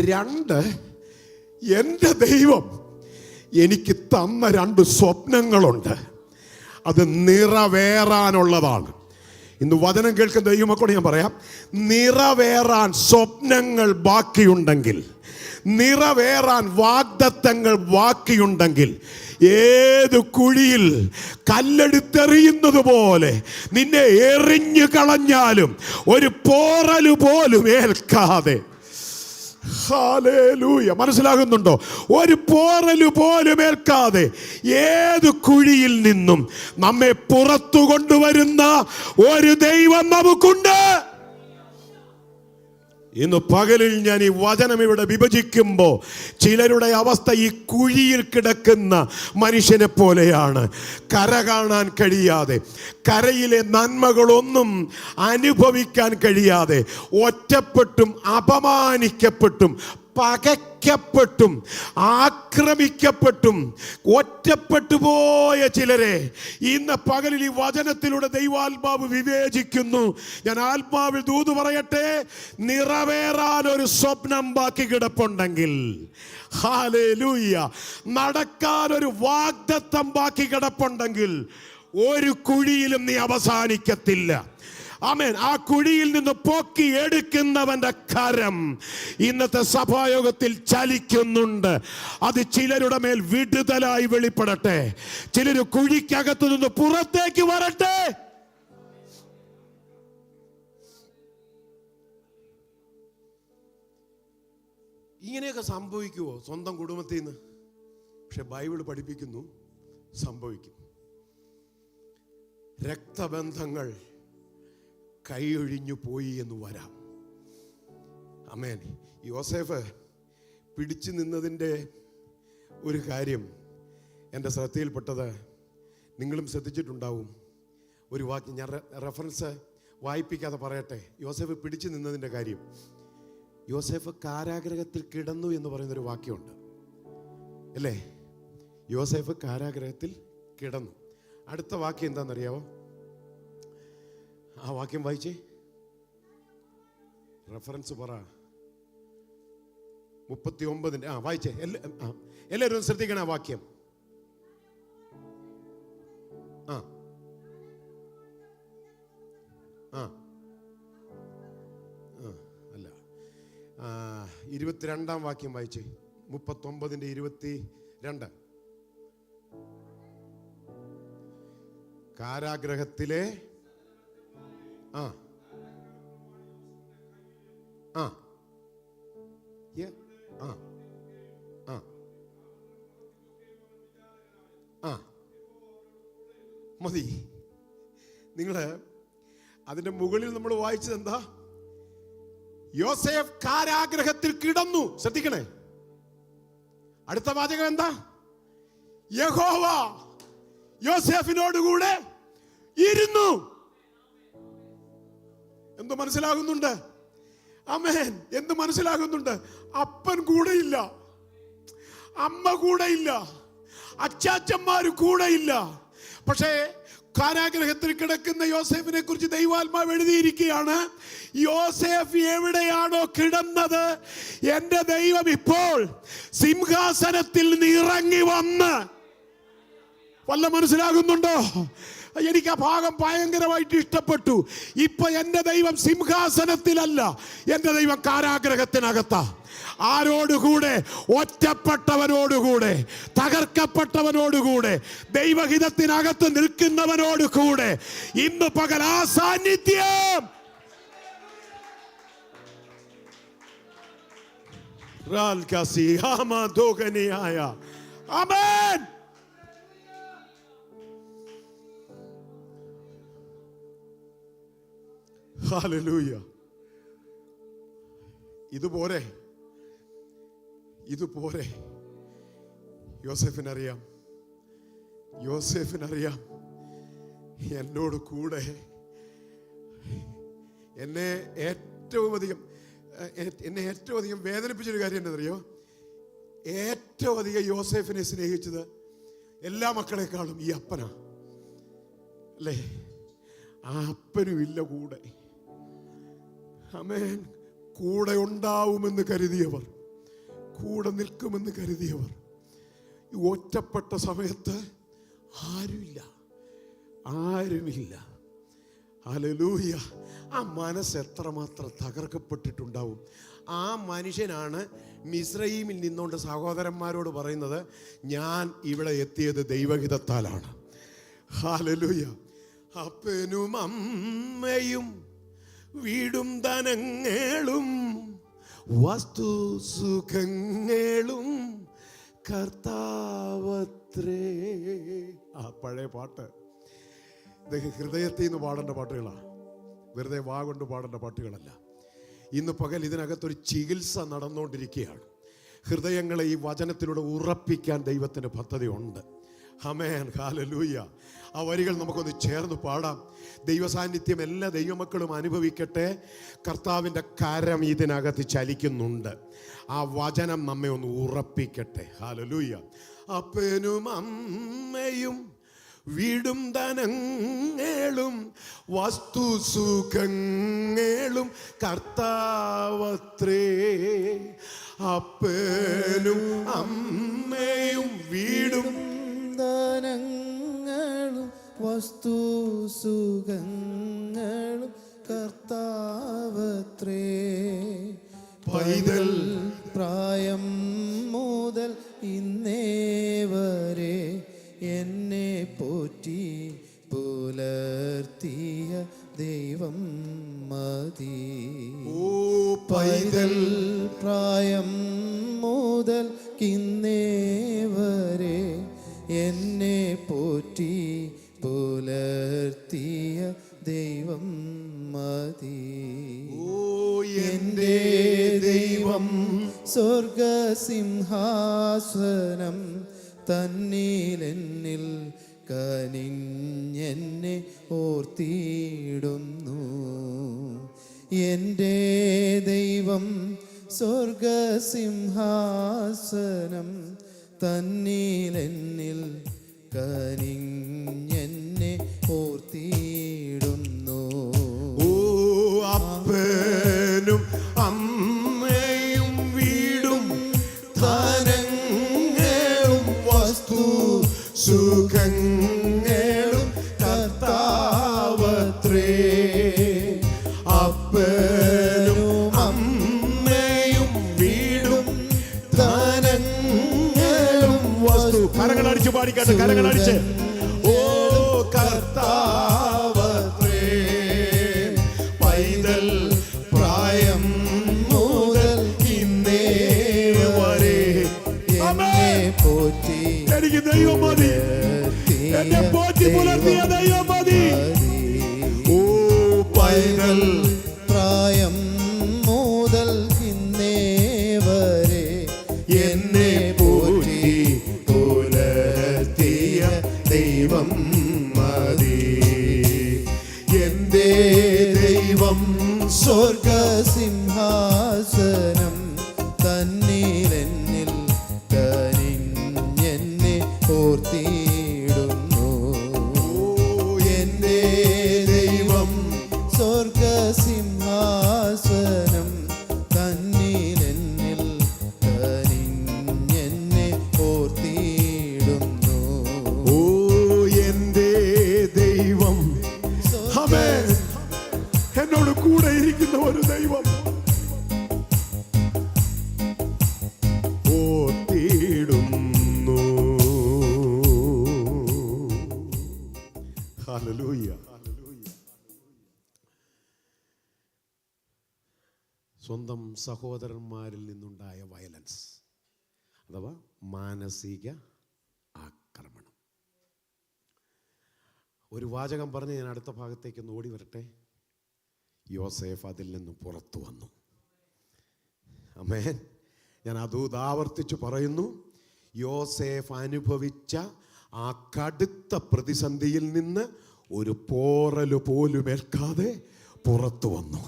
രണ്ട്, എൻ്റെ ദൈവം എനിക്ക് തന്ന 2 സ്വപ്നങ്ങളുണ്ട്. അത് നിറവേറാനുള്ളതാണ്. ഇന്ന് വചനം കേൾക്കുന്ന ദൈവമക്കളോട് ഞാൻ പറയാം, നിറവേറാൻ സ്വപ്നങ്ങൾ ബാക്കിയുണ്ടെങ്കിൽ, നിറവേറാൻ വാഗ്ദത്തങ്ങൾ ബാക്കിയുണ്ടെങ്കിൽ, ഏത് കുഴിയിൽ കല്ലെടുത്തെറിയുന്നത് പോലെ നിന്നെ എറിഞ്ഞു കളഞ്ഞാലും ഒരു പോറലു പോലും ഏൽക്കാതെ, ഹല്ലേലൂയ, മനസ്സിലാകുന്നുണ്ടോ? ഒരു പോറലു പോലും ഏൽക്കാതെ ഏത് കുഴിയിൽ നിന്നും നമ്മെ പുറത്തു കൊണ്ടുവരുന്ന ഒരു ദൈവം നമുക്കുണ്ട്. ഇന്ന് പകലിൽ ഞാൻ ഈ വചനം ഇവിടെ വിഭജിക്കുമ്പോൾ ചിലരുടെ അവസ്ഥ ഈ കുഴിയിൽ കിടക്കുന്ന മനുഷ്യനെ പോലെയാണ്. കര കാണാൻ കഴിയാതെ, കരയിലെ നന്മകളൊന്നും അനുഭവിക്കാൻ കഴിയാതെ, ഒറ്റപ്പെട്ടും അപമാനിക്കപ്പെട്ടും പകയ്ക്കപ്പെട്ടും ആക്രമിക്കപ്പെട്ടും ഒറ്റപ്പെട്ടു പോയ ചിലരെ ഇന്ന് പകലിൽ ഈ വചനത്തിലൂടെ ദൈവാത്മാവ് വിവേചിക്കുന്നു. ഞാൻ ആത്മാവിൽ ദൂത് പറയട്ടെ, നിറവേറാൻ ഒരു സ്വപ്നം ബാക്കി കിടപ്പുണ്ടെങ്കിൽ, ഹല്ലേലൂയ, നടക്കാൻ ഒരു വാഗ്ദത്തം ബാക്കി കിടപ്പുണ്ടെങ്കിൽ ഒരു കുഴിയിലും നീ അവസാനിക്കത്തില്ല. ആമേൻ. ആ കുഴിയിൽ നിന്ന് പൊക്കി എടുക്കുന്നവന്റെ കരം ഇന്നത്തെ സഭായോഗത്തിൽ ചലിക്കുന്നുണ്ട്. അത് ചിലരുടെ മേൽ വിടുതലായി വെളിപ്പെടട്ടെ. ചിലർ കുഴിക്കകത്തു നിന്ന് പുറത്തേക്ക് വരട്ടെ. ഇങ്ങനെയൊക്കെ സംഭവിക്കുമോ സ്വന്തം കുടുംബത്തിൽ നിന്ന്? പക്ഷെ ബൈബിൾ പഠിപ്പിക്കുന്നു, സംഭവിക്കും. രക്തബന്ധങ്ങൾ കൈയൊഴിഞ്ഞു പോയി എന്ന് വരാം. ആമേൻ. യോസേഫ് പിടിച്ചു നിന്നതിൻ്റെ ഒരു കാര്യം എൻ്റെ ശ്രദ്ധയിൽപ്പെട്ടത് നിങ്ങളും ശ്രദ്ധിച്ചിട്ടുണ്ടാവും. ഒരു വാക്യം ഞാൻ റെഫറൻസ് വായിപ്പിക്കാതെ പറയട്ടെ. യോസേഫ് പിടിച്ചു നിന്നതിൻ്റെ കാര്യം, യോസേഫ് കാരാഗ്രഹത്തിൽ കിടന്നു എന്ന് പറയുന്നൊരു വാക്യമുണ്ട്, അല്ലേ? യോസേഫ് കാരാഗ്രഹത്തിൽ കിടന്നു. അടുത്ത വാക്യം എന്താണെന്നറിയാവോ? ആ വാക്യം വായിച്ചേ, റെഫറൻസ് പറ. 39 വായിച്ചേ. എല്ലാവരും ശ്രദ്ധിക്കണം ആ വാക്യം. അല്ല, 22 വാക്യം വായിച്ചേ. 39:22. കാരാഗ്രഹത്തിലെ മതി. നിങ്ങള് അതിന്റെ മുകളിൽ നമ്മൾ വായിച്ചത് എന്താ? യോസേഫ് കാരാഗ്രഹത്തിൽ കിടന്നു. ശ്രദ്ധിക്കണേ, അടുത്ത വാചകം എന്താ? യഹോവ യോസേഫിനോടുകൂടെ ഇരുന്നു. എന്ത് മനസ്സിലാകുന്നുണ്ട്? ആമേൻ. എന്ത് മനസ്സിലാകുന്നുണ്ട്? അപ്പൻ കൂടെയില്ല, അമ്മ കൂടെയില്ല, അച്ചാച്ചന്മാര് കൂടെയില്ല. പക്ഷേ കാരാഗ്രഹത്തിൽ കിടക്കുന്ന യോസേഫിനെ കുറിച്ച് ദൈവാത്മാവ് എഴുതിയിരിക്കുകയാണ്. യോസേഫ് എവിടെയാണോ കിടന്നത്, എൻ്റെ ദൈവം ഇപ്പോൾ സിംഹാസനത്തിൽ നിന്ന് ഇറങ്ങി വന്ന്, വല്ല മനസ്സിലാകുന്നുണ്ടോ? എനിക്ക് ആ ഭാഗം ഭയങ്കരമായിട്ട് ഇഷ്ടപ്പെട്ടു. ഇപ്പൊ എൻ്റെ ദൈവം സിംഹാസനത്തിലല്ല, എൻ്റെ ദൈവം കാരാഗ്രഹത്തിനകത്താ. ആരോടുകൂടെ? ഒറ്റപ്പെട്ടവനോടുകൂടെ, തകർക്കപ്പെട്ടവനോടുകൂടെ, ദൈവഹിതത്തിനകത്ത് നിൽക്കുന്നവനോടുകൂടെ. ഇന്ന് പകൽ ആ സാന്നിധ്യം ആമേൻ. ഹല്ലേലൂയ. ഇതുപോലെ യോസേഫിനറിയാം എന്നോട് കൂടെ എന്നെ ഏറ്റവും അധികം വേദനിപ്പിച്ചൊരു കാര്യം എന്നറിയോ? ഏറ്റവും അധികം യോസേഫിനെ സ്നേഹിച്ചത് എല്ലാ മക്കളെക്കാളും ഈ അപ്പനാ, അല്ലേ? ആ അപ്പനും ഇല്ല കൂടെ. ആമേൻ. കൂടെ ഉണ്ടാവുമെന്ന് കരുതിയവർ, കൂടെ നിൽക്കുമെന്ന് കരുതിയവർ, ഈ ഒറ്റപ്പെട്ട സമയത്ത് ആരുമില്ല. ഹല്ലേലൂയ. ആ മനസ്സ് എത്രമാത്രം തകർക്കപ്പെട്ടിട്ടുണ്ടാവും. ആ മനുഷ്യനാണ് മിസ്രയീമിൽ നിന്നുകൊണ്ട് സഹോദരന്മാരോട് പറയുന്നത്, ഞാൻ ഇവിടെ എത്തിയത് ദൈവഹിതത്താലാണ്. ഹല്ലേലൂയ. അപ്പനും അമ്മയും വീടും ധനങ്ങളും വസ്തു സുഖങ്ങളും കർത്താവത്രേ. ആ പഴയ പാട്ട് ഹൃദയത്തിൽ നിന്ന് പാടേണ്ട പാട്ടുകളാണ്, വെറുതെ വാ കൊണ്ട് പാടേണ്ട പാട്ടുകളല്ല. ഇന്ന് പകൽ ഇതിനകത്തൊരു ചികിത്സ നടന്നുകൊണ്ടിരിക്കുകയാണ്. ഹൃദയങ്ങളെ ഈ വചനത്തിലൂടെ ഉറപ്പിക്കാൻ ദൈവത്തിന് പദ്ധതി ഉണ്ട്. ആമേൻ. ഹല്ലേലൂയ. ആ വരികൾ നമുക്കൊന്ന് ചേർന്ന് പാടാം. ദൈവസാന്നിധ്യം എല്ലാ ദൈവമക്കളും അനുഭവിക്കട്ടെ. കർത്താവിൻ്റെ കരം ഇതിനകത്ത് ചലിക്കുന്നുണ്ട്. ആ വചനം നമ്മെ ഒന്ന് ഉറപ്പിക്കട്ടെ. ഹല്ലേലൂയ. അപ്പനും അമ്മയും വീടും ധനങ്ങളും വസ്തു സുഖങ്ങളും കർത്താവത്രേ. അപ്പനും അമ്മയും വീടും ധനങ്ങളും വസ്തു സുഖങ്ങളും കർത്താവത്രേ. പൈതൽ പ്രായം മുതൽ ഇന്നേ വരെ എന്നെ പോറ്റി പുലർത്തിയ ദൈവം മതി. പൈതൽ പ്രായം മുതൽ ഇന്നേ വരെ എന്നെ പോറ്റി പുലർത്തിയ ദൈവം മതി. എൻ്റെ ദൈവം സ്വർഗസിംഹാസനം തന്നിലെന്നിൽ കനിഞ്ഞെന്നെ ഓർത്തിടുന്നു. എൻ്റെ ദൈവം സ്വർഗസിംഹാസനം തന്നിലെന്നിൽ കനിഞ്ഞെന്നെ ഓർത്തിടുന്നു. അപ്പനും അമ്മയും വീടും ധനങ്ങളും വസ്തു സുഖങ്ങളും കർത്താവത്രേ. അപ്പനും അമ്മയും വീടും ധനങ്ങളും വസ്തു. കരങ്ങളടിച്ച് പാടിക്കാട്ടെ, കരങ്ങളടിച്ച്. ഓ കർത്താവത്രേ. പൈതൽ പ്രായം മുതൽ ഇന്നേ വരെ എന്നെ പോറ്റി എനിക്ക് ദൈവം മതി, എന്നെ പോറ്റി പുലർത്തിയ ദൈവം മതി. ഓ പൈതൽ പ്രായം മുതൽ ഇന്നേ വരെ എന്നെ പോറ്റി പുലർത്തിയ ദൈവം മതി. എന്റെ ദൈവം സ്വർഗസിംഹാസനം തന്നിലെന്നിൽ കനിഞ്ഞെന്നെ ഓർത്തിടുന്നു. എന്റെ ദൈവം സ്വർഗസിംഹാസനം തന്നിലെന്നിൽ കനിഞ്ഞെന്നെ ഓർത്തിടുന്നു. ഓ എന്റെ ദൈവം ഹല്ലേലൂയ. സ്വന്തം സഹോദരന്മാരിൽ നിന്നുണ്ടായ വയലൻസ് അഥവാ മാനസിക ആക്രമണം. ഒരു വാചകം പറഞ്ഞ് ഞാൻ അടുത്ത ഭാഗത്തേക്ക് ഒന്ന് ഓടി വരട്ടെ. യോസേഫ് അതിൽ നിന്ന് പുറത്തു വന്നു. ആമേൻ. ഞാൻ അത് ആവർത്തിച്ച് പറയുന്നു. യോസേഫ് അനുഭവിച്ച ആ കടുത്ത പ്രതിസന്ധിയിൽ നിന്ന് ഒരു പോറല് പോലും ഏൽക്കാതെ പുറത്തു വന്നു.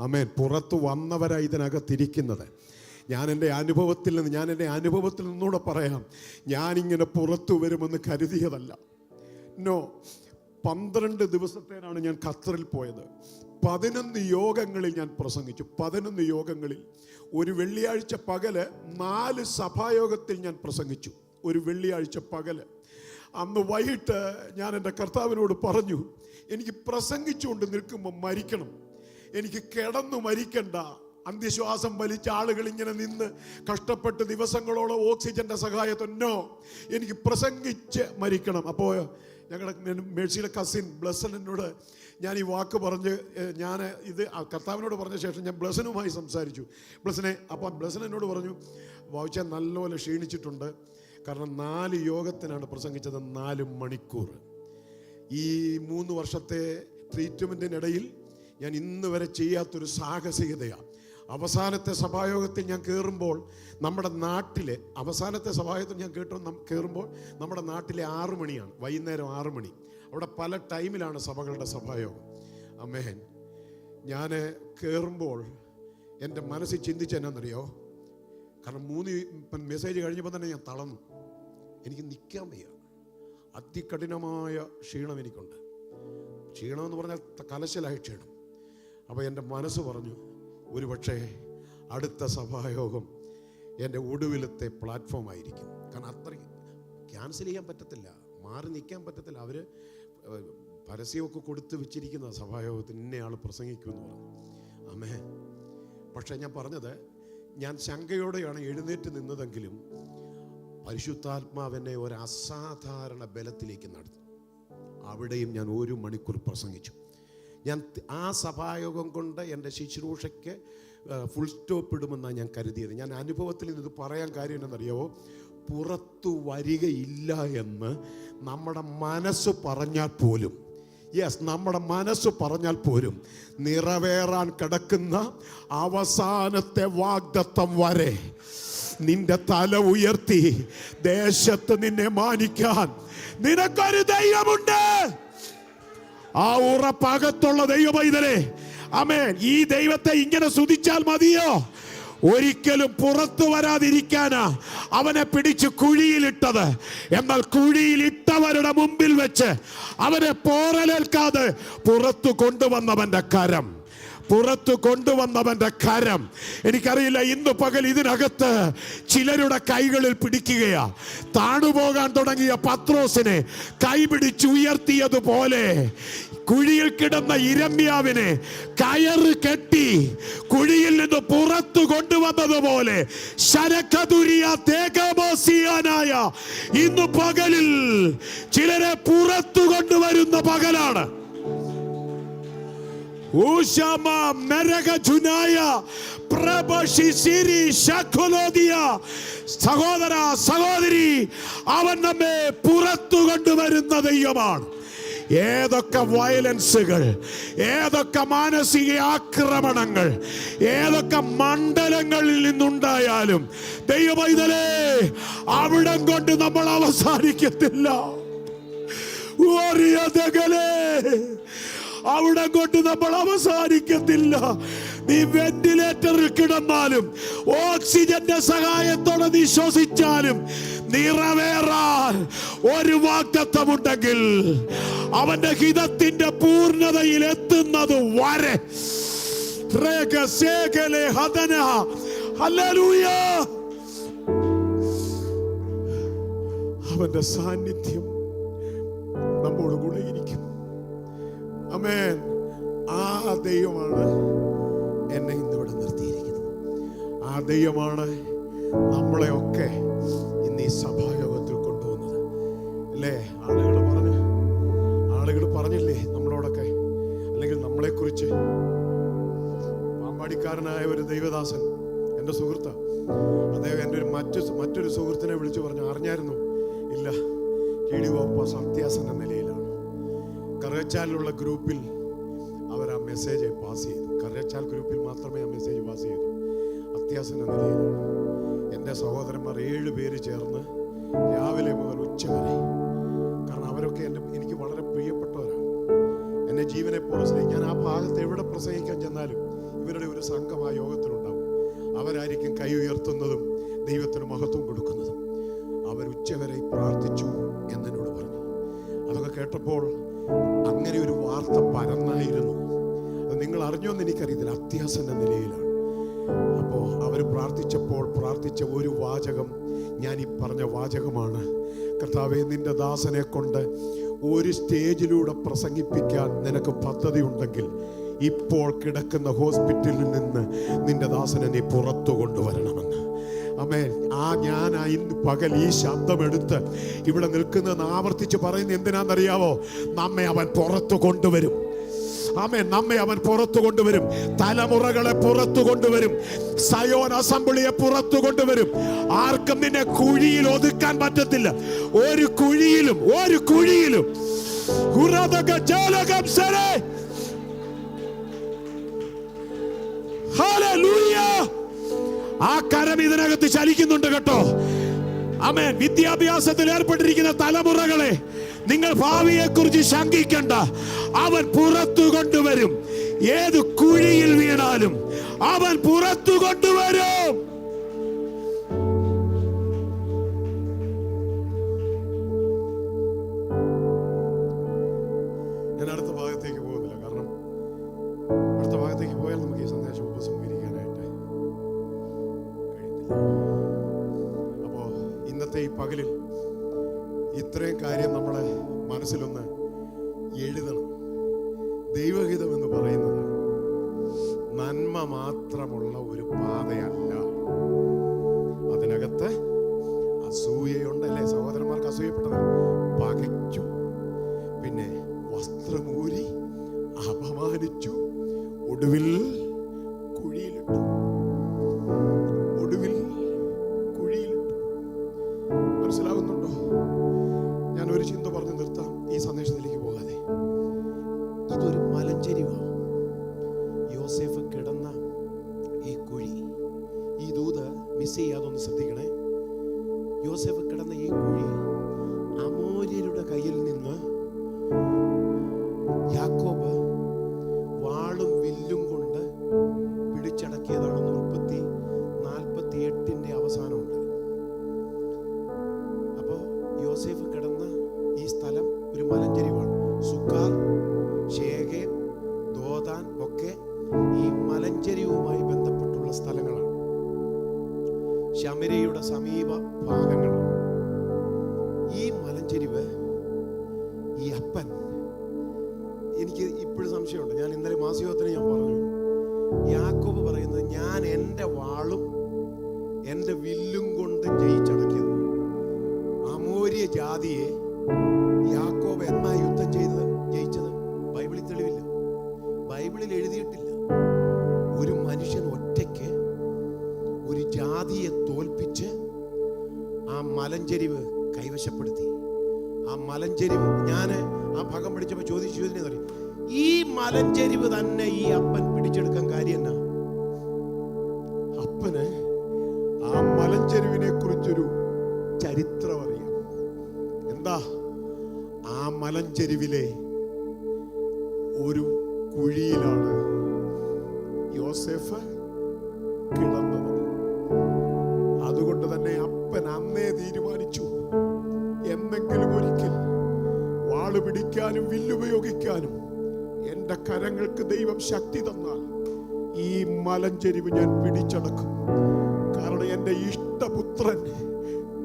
ആമേൻ. പുറത്തു വന്നവരായി ഇതിനകത്തിരിക്കുന്നത്. ഞാൻ എൻ്റെ അനുഭവത്തിൽ നിന്നൂടെ പറയാം. ഞാനിങ്ങനെ പുറത്തു വരുമെന്ന് കരുതിയതല്ല. നോ. 12 ദിവസത്തേനാണ് ഞാൻ ഖത്തറിൽ പോയത്. 11 യോഗങ്ങളിൽ ഞാൻ പ്രസംഗിച്ചു. 11 യോഗങ്ങളിൽ. ഒരു വെള്ളിയാഴ്ച പകല് 4 സഭായോഗത്തിൽ ഞാൻ പ്രസംഗിച്ചു. ഒരു വെള്ളിയാഴ്ച പകല്. അന്ന് വൈകിട്ട് ഞാൻ എൻ്റെ കർത്താവിനോട് പറഞ്ഞു, എനിക്ക് പ്രസംഗിച്ചുകൊണ്ട് നിൽക്കുമ്പോൾ മരിക്കണം, എനിക്ക് കിടന്നു മരിക്കണ്ട. അന്ത്യശ്വാസം വലിച്ച ആളുകൾ ഇങ്ങനെ നിന്ന് കഷ്ടപ്പെട്ട് ദിവസങ്ങളോളം ഓക്സിജന്റെ സഹായത്തിനോ, എനിക്ക് പ്രസംഗിച്ച് മരിക്കണം. അപ്പോൾ ഞങ്ങളുടെ മേഴ്സിയുടെ കസിൻ ബ്ലസൻ എന്നോട് ഞാൻ ഈ വാക്ക് പറഞ്ഞ് ഞാൻ ഇത് കർത്താവിനോട് പറഞ്ഞ ശേഷം ഞാൻ ബ്ലസനുമായി സംസാരിച്ചു. ബ്ലസൻ എന്നോട് പറഞ്ഞു, വായിച്ചാൽ നല്ലപോലെ ക്ഷീണിച്ചിട്ടുണ്ട്. കാരണം 4 യോഗത്തിനാണ് പ്രസംഗിച്ചത്, 4 മണിക്കൂർ. ഈ 3 വർഷത്തെ ട്രീറ്റ്മെൻറ്റിനിടയിൽ ഞാൻ ഇന്ന് വരെ ചെയ്യാത്തൊരു സാഹസികതയാണ്. അവസാനത്തെ സഭായോഗത്തിൽ ഞാൻ കയറുമ്പോൾ നമ്മുടെ നാട്ടിലെ അവസാനത്തെ സഭായോഗത്തിൽ ഞാൻ കയറുമ്പോൾ നമ്മുടെ നാട്ടിലെ 6 മണിയാണ്, വൈകുന്നേരം 6 മണി. അവിടെ പല ടൈമിലാണ് സഭകളുടെ സഭായോഗം. ആമേൻ. ഞാൻ കയറുമ്പോൾ എൻ്റെ മനസ്സിൽ ചിന്തിച്ചെന്നറിയോ? കാരണം 3 മെസ്സേജ് കഴിഞ്ഞപ്പോൾ തന്നെ ഞാൻ തളർന്നു. എനിക്ക് നിൽക്കാൻ വയ്യ. അതികഠിനമായ ക്ഷീണം എനിക്കുണ്ട്. ക്ഷീണമെന്ന് പറഞ്ഞാൽ കലശലായ ക്ഷീണം. അപ്പോൾ എൻ്റെ മനസ്സ് പറഞ്ഞു, ഒരു പക്ഷേ അടുത്ത സഭായോഗം എൻ്റെ ഒടുവിലത്തെ പ്ലാറ്റ്ഫോം ആയിരിക്കും. കാരണം അത്രയും ക്യാൻസൽ ചെയ്യാൻ പറ്റത്തില്ല, മാറി നിൽക്കാൻ പറ്റത്തില്ല. അവർ പരസ്യമൊക്കെ കൊടുത്ത് വെച്ചിരിക്കുന്ന സഭായോഗത്തിന് ഇന്നയാൾ പ്രസംഗിക്കുമെന്ന് പറഞ്ഞു. ആമേ. പക്ഷേ ഞാൻ പറഞ്ഞത്, ഞാൻ ശങ്കയോടെയാണ് എഴുന്നേറ്റ് നിന്നതെങ്കിലും പരിശുദ്ധാത്മാവെന്നെ ഒരു അസാധാരണ ബലത്തിലേക്ക് നടത്തി. അവിടെയും ഞാൻ 1 മണിക്കൂർ പ്രസംഗിച്ചു. ഞാൻ ആ സഭായോഗം കൊണ്ട് എൻ്റെ ശുശ്രൂഷയ്ക്ക് ഫുൾ സ്റ്റോപ്പ് ഇടുമെന്നാണ് ഞാൻ കരുതിയത്. ഞാൻ അനുഭവത്തിൽ ഇത് പറയാൻ കാര്യം എന്നറിയാവോ? പുറത്തു വരികയില്ല എന്ന് നമ്മുടെ മനസ്സ് പറഞ്ഞാൽ പോലും, നമ്മുടെ മനസ്സ് പറഞ്ഞാൽ പോലും നിറവേറാൻ കിടക്കുന്ന അവസാനത്തെ വാഗ്ദത്തം വരെ നിന്റെ തല ഉയർത്തി ദേശത്ത് നിന്നെ മാനിക്കാൻ നിനക്കൊരു ദൈവമുണ്ട്. ആ ഉറപ്പകത്തുള്ള ദൈവമൈതലേ, ആമേൻ. ഈ ദൈവത്തെ ഇങ്ങനെ സ്തുതിച്ചാൽ മതിയോ? ഒരിക്കലും പുറത്തു വരാതിരിക്കാനാ അവനെ പിടിച്ച് കുഴിയിലിട്ടത്. എന്നാൽ കുഴിയിലിട്ടവരുടെ മുമ്പിൽ വെച്ച് അവനെ പോറലേൽക്കാതെ പുറത്തു കൊണ്ടുവന്നവന്റെ കരം. എനിക്കറിയില്ല, ഇന്ന് പകൽ ഇതിനകത്ത് ചിലരുടെ കൈകളിൽ പിടിക്കുകയാ. താണുപോകാൻ തുടങ്ങിയ പത്രോസിനെ കൈപിടിച്ച് ഉയർത്തിയതുപോലെ കുഴിയിൽ കിടന്ന ഇരമ്യാവിനെ കയറ് കെട്ടി കുഴിയിൽ നിന്ന് പുറത്തു കൊണ്ടുവന്നതുപോലെ ഇന്ന് പകലിൽ ചിലരെ പുറത്തു കൊണ്ടുവരുന്ന പകലാണ്. സഹോദര സഹോദരി, അവൻ നമ്മെ പുറത്തു കൊണ്ടുവരുന്ന ദൈവമാണ്. ഏതൊക്കെ വയലൻസുകൾ, ഏതൊക്കെ മാനസിക ആക്രമണങ്ങൾ, ഏതൊക്കെ മണ്ഡലങ്ങളിൽ നിന്നുണ്ടായാലും ദൈവമൈതലേ, അവിടം കൊണ്ട് നമ്മൾ അവസാനിക്കത്തില്ല. അവിടെ കൊണ്ട് നമ്മൾ അവസാനിക്കത്തില്ല. നീ വെന്റിലേറ്ററിൽ കിടന്നാലും ഓക്സിജന്റെ സഹായത്തോടെ നീ ശ്വസിച്ചാലും നിറവേറാൻ ഒരു വാഗ്ദത്തമുണ്ടെങ്കിൽ അവന്റെ ഹിതത്തിന്റെ പൂർണ്ണതയിൽ എത്തുന്നത് വരെ അവന്റെ സാന്നിധ്യം നമ്മോട് കൂടെ ഇരിക്കും. ആമേൻ. ആ ദൈവമാണ് എന്നെ ഇന്നിവിടെ നിർത്തിയിരിക്കുന്നത്. ആ ദൈവമാണ് നമ്മളെയൊക്കെ ഇന്ന് ഈ സഭായോഗത്തിൽ കൊണ്ടുവന്നത്. അല്ലേ? ആളുകൾ ആളുകൾ പറഞ്ഞില്ലേ നമ്മളോടൊക്കെ, അല്ലെങ്കിൽ നമ്മളെക്കുറിച്ച്. പാമ്പാടിക്കാരനായ ഒരു ദൈവദാസൻ, എൻ്റെ സുഹൃത്താണ് അദ്ദേഹം, എൻ്റെ മറ്റൊരു സുഹൃത്തിനെ വിളിച്ചു പറഞ്ഞു, അറിഞ്ഞായിരുന്നു? ഇല്ല, കീടി വാപ്പാസ് അത്യാസന്ന നിലയിലാണ്. കറച്ചാലുള്ള ഗ്രൂപ്പിൽ അവർ ആ മെസ്സേജ് പാസ് ചെയ്തു. കറച്ചാൽ ഗ്രൂപ്പിൽ മാത്രമേ ആ മെസ്സേജ് പാസ് ചെയ്തു. അത്യാസന്ന നിലയിലാണ്. എൻ്റെ സഹോദരന്മാർ 7 പേര് ചേർന്ന് രാവിലെ മുതൽ ഉച്ച വരെ, കാരണം അവരൊക്കെ എനിക്ക് വളരെ പ്രിയപ്പെട്ടവരാണ്, എന്നെ ജീവനെ പോലെ സ്നേഹിക്കും. ഞാൻ ആ ഭാഗത്ത് എവിടെ പ്രസംഗിക്കാൻ ചെന്നാലും ഇവരുടെ ഒരു സംഘം ആ യോഗത്തിലുണ്ടാവും. അവരായിരിക്കും കൈ ഉയർത്തുന്നതും ദൈവത്തിന് മഹത്വം കൊടുക്കുന്നതും. അവർ ഉച്ചവരെ പ്രാർത്ഥിച്ചു എന്നോട് പറഞ്ഞു. അതൊക്കെ കേട്ടപ്പോൾ അങ്ങനെ ഒരു വാർത്ത പരന്നായിരുന്നു. അത് നിങ്ങൾ അറിഞ്ഞോന്ന് എനിക്കറിയത്തില്ല. അത്യാസന്ന നിലയിലാണ്. അപ്പോൾ അവർ പ്രാർത്ഥിച്ച ഒരു വാചകം ഞാൻ ഈ പറഞ്ഞ വാചകമാണ്. കർത്താവേ, നിന്റെ ദാസനെ കൊണ്ട് ഒരു സ്റ്റേജിലൂടെ പ്രസംഗിപ്പിക്കാൻ നിനക്ക് പദ്ധതി ഉണ്ടെങ്കിൽ ഇപ്പോൾ കിടക്കുന്ന ഹോസ്പിറ്റലിൽ നിന്ന് നിന്റെ ദാസനെ നീ പുറത്തു കൊണ്ടുവരണമെന്ന്. ആമേൻ. ഞാൻ ഇന്ന് പകൽ ഈ ശബ്ദമെടുത്ത് ഇവിടെ നിൽക്കുന്നതെന്ന് ആവർത്തിച്ച് പറയുന്നത് എന്തിനാണെന്നറിയാവോ? നമ്മെ അവൻ പുറത്തു കൊണ്ടുവരും. ആമേൻ. നമ്മെ അവൻ പുറത്തു കൊണ്ടുവരും. തലമുറകളെ പുറത്തു കൊണ്ടുവരും. സയോൻ അസംബ്ലിയെ പുറത്തു കൊണ്ടുവരും. ആർക്കും നിന്നെ കുഴിയിൽ ഒതുക്കാൻ പറ്റത്തില്ല. ഒരു കുഴിയിലും ആ കരം ഇതിനകത്ത് ചലിക്കുന്നുണ്ട് കേട്ടോ. ആമേൻ. വിദ്യാഭ്യാസത്തിൽ ഏർപ്പെട്ടിരിക്കുന്ന തലമുറകളെ, നിങ്ങൾ ഭാവിയെ കുറിച്ച് ശങ്കിക്കണ്ട. അവൻ പുറത്തു കൊണ്ടുവരും. ഏത് കുഴിയിൽ വീണാലും അവൻ പുറത്തു കൊണ്ടുവരും. ഞാൻ അടുത്ത ഭാഗത്തേക്ക് പോകുന്നില്ല, കാരണം അടുത്ത ഭാഗത്തേക്ക് പോയാൽ നമുക്ക് ഈ സന്ദേശം ഉപസംഹരിക്കാനായിട്ട് കഴിയത്തില്ല. അപ്പോ ഇന്നത്തെ ഈ പകലിൽ ഇത്രയും കാര്യം നമ്മുടെ മനസ്സിലൊന്ന് എഴുതണം. ദൈവഹിതം എന്ന് പറയുന്നത് നന്മ മാത്രമുള്ള ഒരു പാതയല്ല. അതിനകത്ത് അസൂയയുണ്ടല്ലേ? സഹോദരന്മാർക്ക് അസൂയപ്പെട്ടത് പകച്ചു, പിന്നെ വസ്ത്രമൂരി അപമാനിച്ചു, ഒടുവിൽ കുഴിയിലിട്ടു. മനസ്സിലാകുന്നുണ്ടോ? ഞാൻ ഒരു ചിന്ത പറഞ്ഞു നിർത്താം ഈ സന്ദേശത്തിലേക്ക് പോകാതെ. ഇതൊരു മലഞ്ചെരിവാണ്. യോസേഫ് കിടന്ന ഈ കുഴി, ഈ ദൂത് മിസ് ചെയ്യാതൊന്ന് ശ്രദ്ധിക്കണേ. യോസേഫ് കിടന്ന ഈ കുഴി അമോര്യരുടെ കയ്യിൽ നിന്ന് യാക്കോബ് വാളും വില്ലും കൊണ്ട് പിടിച്ചടക്കിയതാണെന്ന് ഉൽപ്പത്തി 48 അവസാനമുണ്ട്. അപ്പോൾ യോസേഫ് കിടന്ന ഈ സ്ഥലം ഒരു മലഞ്ചെരിവാണ്. സുക്കാർ, ശേഖേം, ദോതാൻ ഒക്കെ ഈ മലഞ്ചെരിവുമായി ബന്ധപ്പെട്ടുള്ള സ്ഥലങ്ങളാണ്. ശമര്യയുടെ സമീപ ഭാഗങ്ങളാണ്. ഈ മലഞ്ചെരിവ്, ഈ അപ്പൻ, എനിക്ക് ഇപ്പോഴും സംശയമുണ്ട്. ഞാൻ ഇന്നലെ മാസയോഗത്തിന് ഞാൻ പറഞ്ഞു, യാക്കോബ് പറയുന്നത് ഞാൻ എൻ്റെ വാളും എൻ്റെ വില്ലും കൊണ്ട് ജയിച്ചടക്കിയത്. അമോര്യ ജാതിയെ യാക്കോബ് എന്നാ യുദ്ധം ജയിച്ചത്? ബൈബിളിൽ തെളിവില്ല, ബൈബിളിൽ എഴുതിയിട്ടില്ല. ഒരു മനുഷ്യൻ ഒറ്റയ്ക്ക് ഒരു ജാതിയെ തോൽപ്പിച്ച് ആ മലഞ്ചെരിവ് കൈവശപ്പെടുത്തി. ആ മലഞ്ചെരിവ്, ഞാൻ ആ ഭാഗം പഠിച്ചപ്പോൾ ചോദിച്ചു, ഈ മലഞ്ചെരിവ് തന്നെ ഈ അപ്പൻ പിടിച്ചെടുക്കാൻ കാര്യം എന്നാ? അപ്പന് ആ മലഞ്ചെരിവിനെ കുറിച്ചൊരു ചരിത്രം അറിയാം. എന്താ? ആ മലഞ്ചെരിവിലെ ഒരു കുഴിയിലാണ് യോസേഫ് കിടന്നത്. അതുകൊണ്ട് തന്നെ അപ്പൻ അന്നേ തീരുമാനിച്ചു, എന്നെങ്കിലും ഒരിക്കൽ വാള് പിടിക്കാനും വില്ലുപയോഗിക്കാനും എൻ്റെ കരങ്ങൾക്ക് ദൈവം ശക്തി തന്നാൽ ഈ മലഞ്ചെരിവ് ഞാൻ പിടിച്ചടക്കും. കാരണം എൻ്റെ ഇഷ്ടപുത്രൻ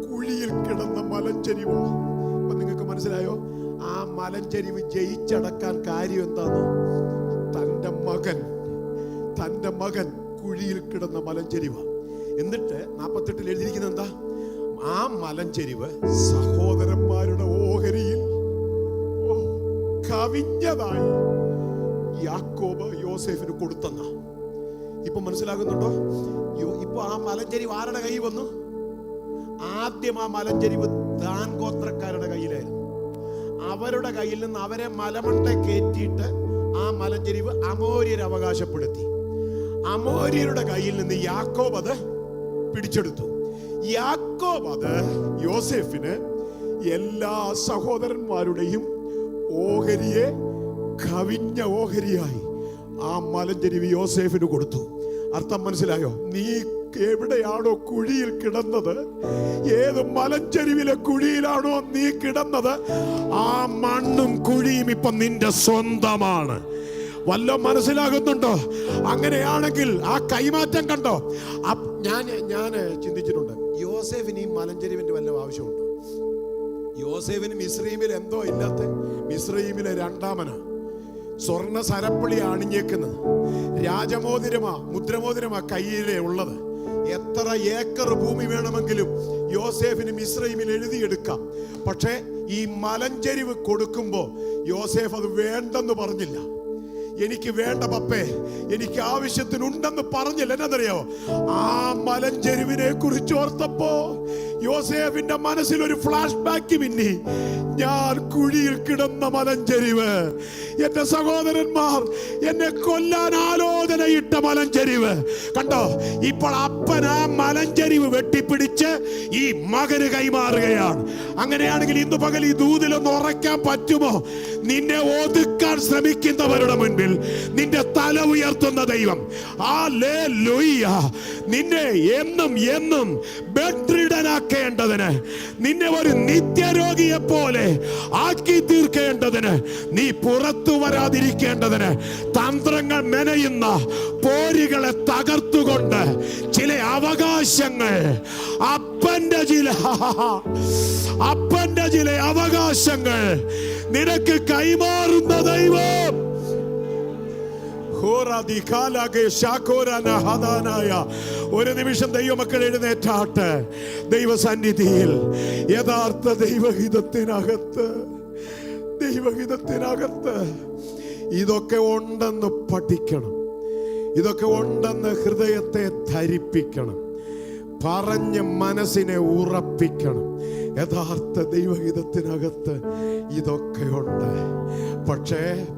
കുഴിയിൽ കിടന്ന മലഞ്ചെരിവോ. അപ്പൊ നിങ്ങൾക്ക് മനസ്സിലായോ? ആ മലഞ്ചെരിവ് ജയിച്ചടക്കാൻ കാര്യം എന്താന്ന്? തൻ്റെ മകൻ കുഴിയിൽ കിടന്ന മലഞ്ചെരിവ. എന്നിട്ട് 48 എഴുതിയിരിക്കുന്നത് എന്താ? ആ മലഞ്ചെരിവ് സഹോദരന്മാരുടെ ഓഹരിയിൽ കവിഞ്ഞതായി യാക്കോബ് യോസേഫിന് കൊടുത്തെന്ന. ഇപ്പൊ മനസ്സിലാകുന്നുണ്ടോ? ഇപ്പൊ ആ മലഞ്ചെരിവ് ആരുടെ കയ്യിൽ വന്നു? ആദ്യം ആ മലഞ്ചെരിവ് ദാൻ ഗോത്രക്കാരുടെ കയ്യിലായിരുന്നു. അവരുടെ കയ്യിൽ നിന്ന് അവരെ മലമണ്ട കയറ്റിയിട്ട് ആ മലഞ്ചെരിവ് അമോര്യർ അവകാശപ്പെടുത്തി. അമോര്യരുടെ കയ്യിൽ നിന്ന് യാക്കോബ് അത് പിടിച്ചെടുത്തു. യാക്കോബ് അത് യോസേഫിന് എല്ലാ സഹോദരന്മാരുടെയും ഓഹരിയെ കവിഞ്ഞ ഓഹരിയായി ആ മലഞ്ചെരിവ് യോസേഫിന് കൊടുത്തു. അർത്ഥം മനസ്സിലായോ? നീ എവിടെയാണോ കുഴിയിൽ കിടന്നത്, ഏത് മലഞ്ചെരിവിലെ കുഴിയിലാണോ നീ കിടന്നത്, ആ മണ്ണും കുഴിയും ഇപ്പൊ നിന്റെ സ്വന്തമാണ്. വല്ലോ മനസ്സിലാകുന്നുണ്ടോ? അങ്ങനെയാണെങ്കിൽ ആ കൈമാറ്റം കണ്ടോ? ഞാൻ ചിന്തിച്ചിട്ടുണ്ട്, യോസേഫിന് ഈ മലഞ്ചെരിവിന്റെ വല്ല ആവശ്യമുണ്ടോ? യോസേഫിന് മിസ്രയീമിൽ എന്തോ ഇല്ലാത്ത, മിസ്രയീമിലെ രണ്ടാമനാ, സ്വർണ്ണ സരപ്പളി അണിഞ്ഞേക്കുന്നത്, രാജമോതിരമാ, മുദ്രമോതിരമാ കയ്യിലേ ഉള്ളത്. എത്ര ഏക്കർ ഭൂമി വേണമെങ്കിലും യോസേഫിന് മിസ്രയീമിൽ എഴുതിയെടുക്കാം. പക്ഷേ ഈ മലഞ്ചെരിവ് കൊടുക്കുമ്പോ യോസേഫ് അത് വേണ്ടെന്ന് പറഞ്ഞില്ല. എനിക്ക് വേണ്ട പപ്പേ, എനിക്ക് ആവശ്യത്തിനുണ്ടെന്ന് പറഞ്ഞില്ല. എന്നറിയാവോ? ആ മലഞ്ചെരിവിനെ കുറിച്ച് ഓർത്തപ്പോ യോസേഫിന്റെ മനസ്സിൽ ഒരു ഫ്ലാഷ് ബാക്ക് മിന്നി. ഞാൻ കുഴിയിൽ കിടന്ന മലഞ്ചെരിവ്, എന്റെ സഹോദരന്മാർ എന്നെ കൊല്ലാൻ ആലോചനയിട്ട മലഞ്ചെരിവ് കണ്ടോ? ഇപ്പോൾ അപ്പൻ ആ മലഞ്ചെരിവ് വെട്ടിപ്പിടിച്ച് ഈ മകന് കൈമാറുകയാണ്. അങ്ങനെയാണെങ്കിൽ ഇന്ന് പകൽ ഈ ദൂതിലൊന്ന് ഉറയ്ക്കാൻ പറ്റുമോ? നിന്നെ ഒതുക്കാൻ ശ്രമിക്കുന്നവരുടെ മുൻപിൽ നിന്റെ തല ഉയർത്തുന്ന ദൈവം, ഹല്ലേലൂയ, നിന്നെ എന്നും എന്നും ബെഡ്രിഡനാക്കേണ്ടതിന്, നിന്നെ ഒരു നിത്യരോഗിയെ പോലെ ആക്കി തീർക്കേണ്ടതിന്, നീ പുറത്തു വരാതിരിക്കേണ്ടതിന് തന്ത്രങ്ങൾ മെനയുന്ന പോരികളെ തകർത്തുകൊണ്ട് ചില അവകാശങ്ങൾ, അപ്പന്റെ ചില അവകാശങ്ങൾ നിനക്ക് കൈമാറുന്ന ദൈവം. ഒരു നിമിഷം ദൈവമക്കൾ എഴുന്നേറ്റാട്ട്. ദൈവസന്നിധിയിൽ യഥാർത്ഥ ദൈവഹിതത്തിനകത്ത് ഇതൊക്കെ ഉണ്ടെന്ന് പഠിക്കണം. ഇതൊക്കെ ഉണ്ടെന്ന് ഹൃദയത്തെ ധരിപ്പിക്കണം. പറഞ്ഞ് മനസ്സിനെ ഉറപ്പിക്കണം. യഥാർത്ഥ ദൈവഹിതത്തിനകത്ത് ഇതൊക്കെയുണ്ട്.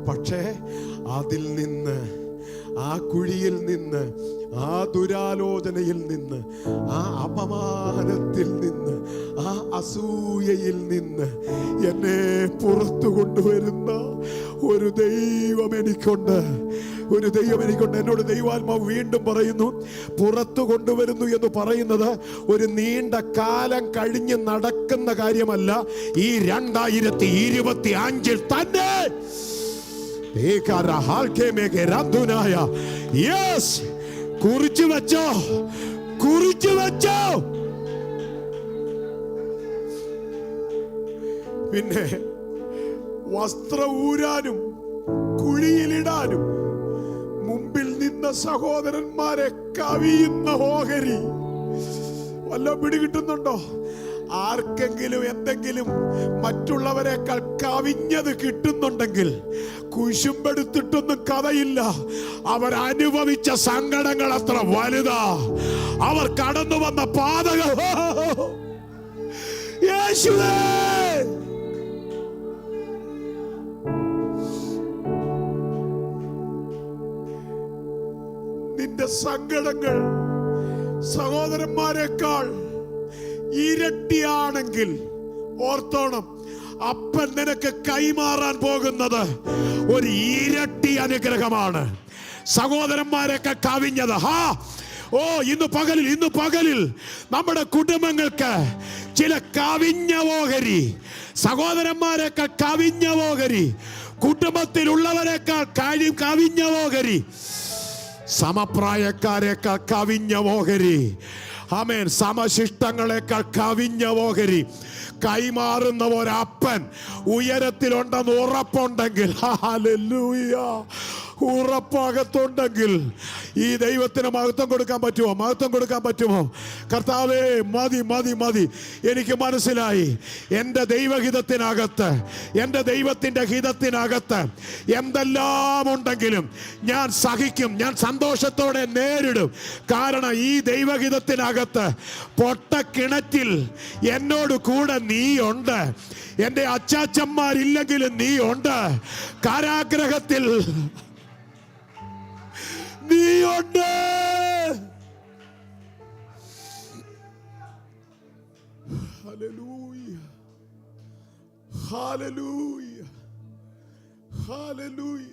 പക്ഷേ അതിൽ നിന്ന്, ആ കുഴിയിൽ നിന്ന്, ആ ദുരാലോചനയിൽ നിന്ന്, ആ അപമാനത്തിൽ നിന്ന്, ആ അസൂയയിൽ നിന്ന് എന്നെ പുറത്തു കൊണ്ടുവരുന്ന ഒരു ദൈവം എനിക്കുണ്ട്. എന്നോട് ദൈവാത്മാവ് വീണ്ടും പറയുന്നു, പുറത്തു കൊണ്ടുവരുന്നു എന്ന് പറയുന്നത് ഒരു നീണ്ട കാലം കഴിഞ്ഞ് നടക്കുന്ന കാര്യമല്ല. ഈ 2025 തന്നെ കുറിച്ചു വെച്ചോ. പിന്നെ വസ്ത്രം ഊരാനും കുഴിയിലിടാനും മുമ്പിൽ നിന്ന സഹോദരന്മാരെ കവിയുന്ന ഓഹരി വല്ല പിടികിട്ടുന്നുണ്ടോ? ആർക്കെങ്കിലും എന്തെങ്കിലും മറ്റുള്ളവരെക്കാൾ കവിഞ്ഞത് കിട്ടുന്നുണ്ടെങ്കിൽ കുശുമ്പെടുത്തിട്ടൊന്നും കഥയില്ല. അവരനുഭവിച്ച സങ്കടങ്ങൾ അത്ര വലുതാ. അവർ കടന്നു വന്ന പാതകൾ, യേശുവേ, നിന്റെ സങ്കടങ്ങൾ സഹോദരന്മാരെക്കാൾ ഇരട്ടിയാണെങ്കിൽ ഓർത്തോണം, അപ്പൻ നിനക്ക് കൈമാറാൻ പോകുന്നത് ഒരു ഇരട്ടി അനുഗ്രഹമാണ്. സഹോദരന്മാരൊക്കെ കവിഞ്ഞത്, ഇന്ന് പകലിൽ നമ്മുടെ കുടുംബങ്ങൾക്ക് ചില കവിഞ്ഞ ഓഹരി, സഹോദരന്മാരെക്കാൾ കവിഞ്ഞ ഓഹരി, കുടുംബത്തിലുള്ളവരെക്കാൾ കവിഞ്ഞ ഓഹരി, സമപ്രായക്കാരെക്കാൾ കവിഞ്ഞ ഓഹരി, ആമേൻ, സമശിഷ്ടങ്ങളെക്കാൾ കവിഞ്ഞ ഓഹരി കൈമാറുന്ന ഒരപ്പൻ ഉയരത്തിലുണ്ടെന്ന് ഉറപ്പുണ്ടെങ്കിൽ, ഹല്ലേലൂയ, ഉറപ്പകത്തുണ്ടെങ്കിൽ ഈ ദൈവത്തിന് മഹത്വം കൊടുക്കാൻ പറ്റുമോ? മഹത്വം കൊടുക്കാൻ പറ്റുമോ? കർത്താവേ, മതി മതി മതി. എനിക്ക് മനസ്സിലായി, എൻ്റെ ദൈവഹിതത്തിനകത്ത്, എൻ്റെ ദൈവത്തിൻ്റെ ഹിതത്തിനകത്ത് എന്തെല്ലാം ഉണ്ടെങ്കിലും ഞാൻ സഹിക്കും, ഞാൻ സന്തോഷത്തോടെ നേരിടും. കാരണം ഈ ദൈവഹിതത്തിനകത്ത് പൊട്ടക്കിണറ്റിൽ എന്നോട് കൂടെ നീയുണ്ട്. എൻ്റെ അച്ചാച്ചന്മാരില്ലെങ്കിലും നീയുണ്ട്. കാരാഗ്രഹത്തിൽ നീയുണ്ട്. Hallelujah, hallelujah, hallelujah.